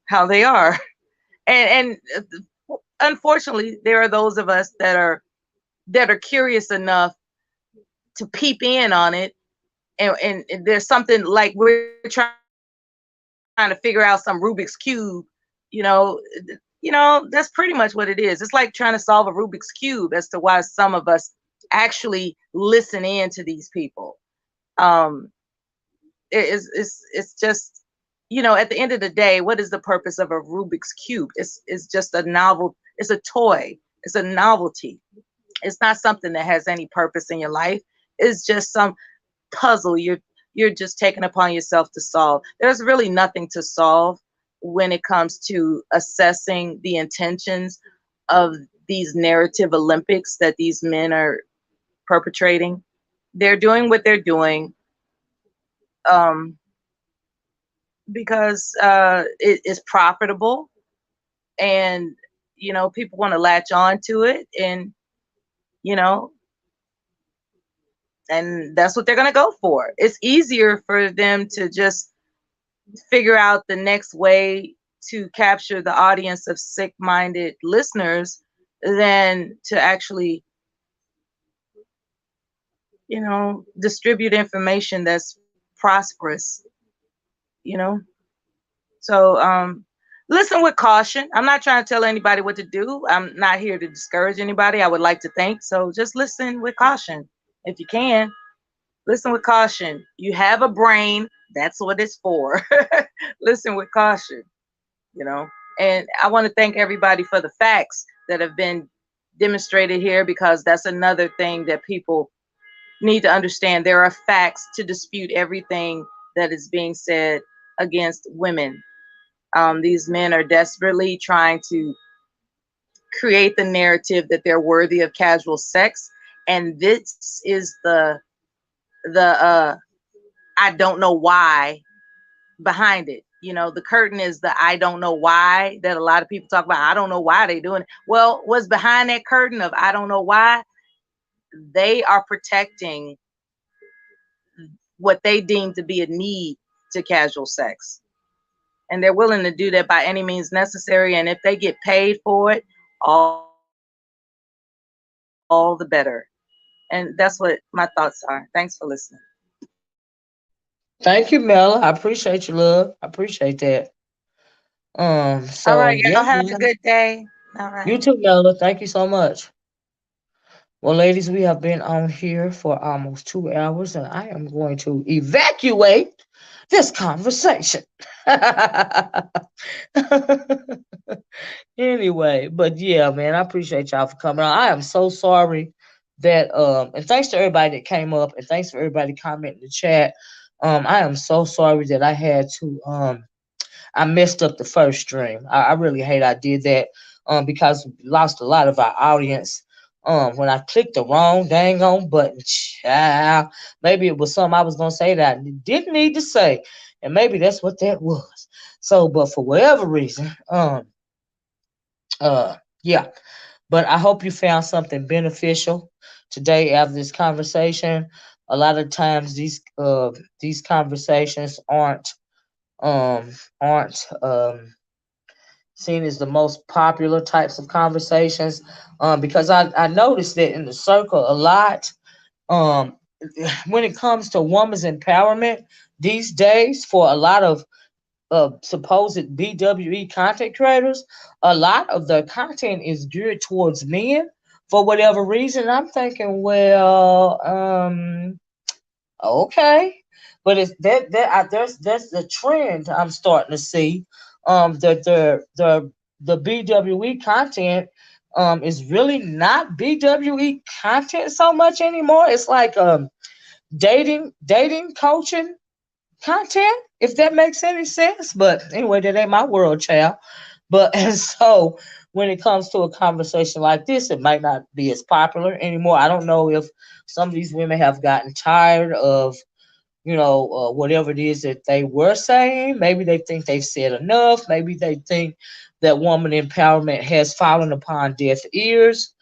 how they are. And unfortunately, there are those of us that are curious enough to peep in on it, and there's something like we're trying to figure out some Rubik's cube, you know, that's pretty much what it is. It's like trying to solve a Rubik's cube as to why some of us actually listen in to these people. Um, it's just, at the end of the day, what is the purpose of a Rubik's cube? It's just a novel. It's a toy. It's a novelty. It's not something that has any purpose in your life. It's just some puzzle you're just taking upon yourself to solve. There's really nothing to solve when it comes to assessing the intentions of these narrative Olympics that these men are perpetrating. They're doing what they're doing um, because it is profitable, and people want to latch on to it, and you know and that's what they're going to go for. It's easier for them to just figure out the next way to capture the audience of sick-minded listeners than to actually, distribute information that's prosperous, you know. So listen with caution. I'm not trying to tell anybody what to do. I'm not here to discourage anybody. I would like to think. So just listen with caution if you can. Listen with caution. You have a brain. That's what it's for. Listen with caution, you know. And I want to thank everybody for the facts that have been demonstrated here, because that's another thing that people need to understand. There are facts to dispute everything that is being said against women. These men are desperately trying to create the narrative that they're worthy of casual sex, and this is the I don't know why behind it. The curtain is the I don't know why that a lot of people talk about. I don't know why they doing it. Well, what's behind that curtain of I don't know why? They are protecting what they deem to be a need to casual sex. And they're willing to do that by any means necessary. And if they get paid for it, all the better. And that's what my thoughts are. Thanks for listening. Thank you, Mel. I appreciate you, love. I appreciate that. All right, So yeah, y'all have a good day. All you right. too, Mela. Thank you so much. Well, ladies, we have been on here for almost 2 hours, and I am going to evacuate this conversation. Anyway, but yeah, man, I appreciate y'all for coming on. I am so sorry that and thanks to everybody that came up and thanks for everybody commenting in the chat. I am so sorry that I had to I messed up the first stream. I really hate I did that because we lost a lot of our audience. When I clicked the wrong dang on button, child, maybe it was something I was gonna say that I didn't need to say, and maybe that's what that was. So, but for whatever reason, yeah. But I hope you found something beneficial today after this conversation. A lot of times these conversations um aren't seen as the most popular types of conversations because I noticed that in the circle a lot um when it comes to women's empowerment these days for a lot of supposed BWE content creators, a lot of the content is geared towards men for whatever reason. I'm thinking, well, okay, but it's there's that's the trend I'm starting to see. That the BWE content is really not BWE content so much anymore. It's like dating coaching content, if that makes any sense. But anyway, that ain't my world, child. But and so when it comes to a conversation like this, it might not be as popular anymore. I don't know if some of these women have gotten tired of whatever it is that they were saying. Maybe they think they've said enough. Maybe they think that woman empowerment has fallen upon deaf ears.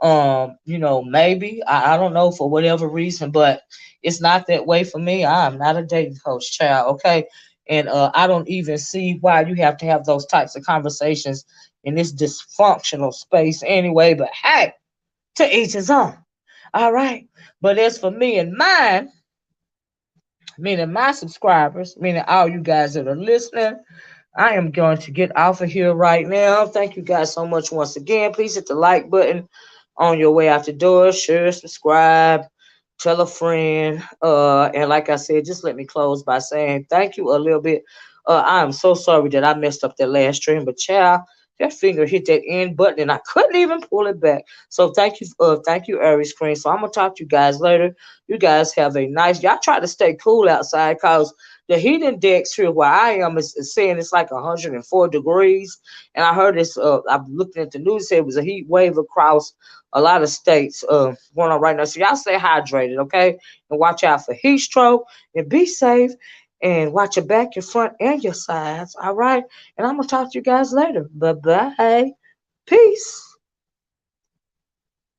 Maybe I don't know for whatever reason, but it's not that way for me. I'm not a dating coach, child. Okay, and I don't even see why you have to have those types of conversations in this dysfunctional space anyway. But hey, to each his own. All right. But as for me and mine, meaning my subscribers, meaning all you guys that are listening, I am going to get off of here right now. Thank you guys so much once again. Please hit the like button on your way out the door. Share, subscribe, tell a friend. And like I said, just let me close by saying thank you a little bit. I am so sorry that I messed up that last stream, but child, that finger hit that end button and I couldn't even pull it back. So thank you, Aries Screen. So I'm gonna talk to you guys later. You guys have a nice. Y'all try to stay cool outside, cause the heat index here where I am is saying it's like 104 degrees. And I heard this, I'm looking at the news, said it was a heat wave across a lot of states going on right now. So y'all stay hydrated, okay? And watch out for heat stroke and be safe and watch your back, your front, and your sides, all right? And I'm going to talk to you guys later. Bye-bye. Peace.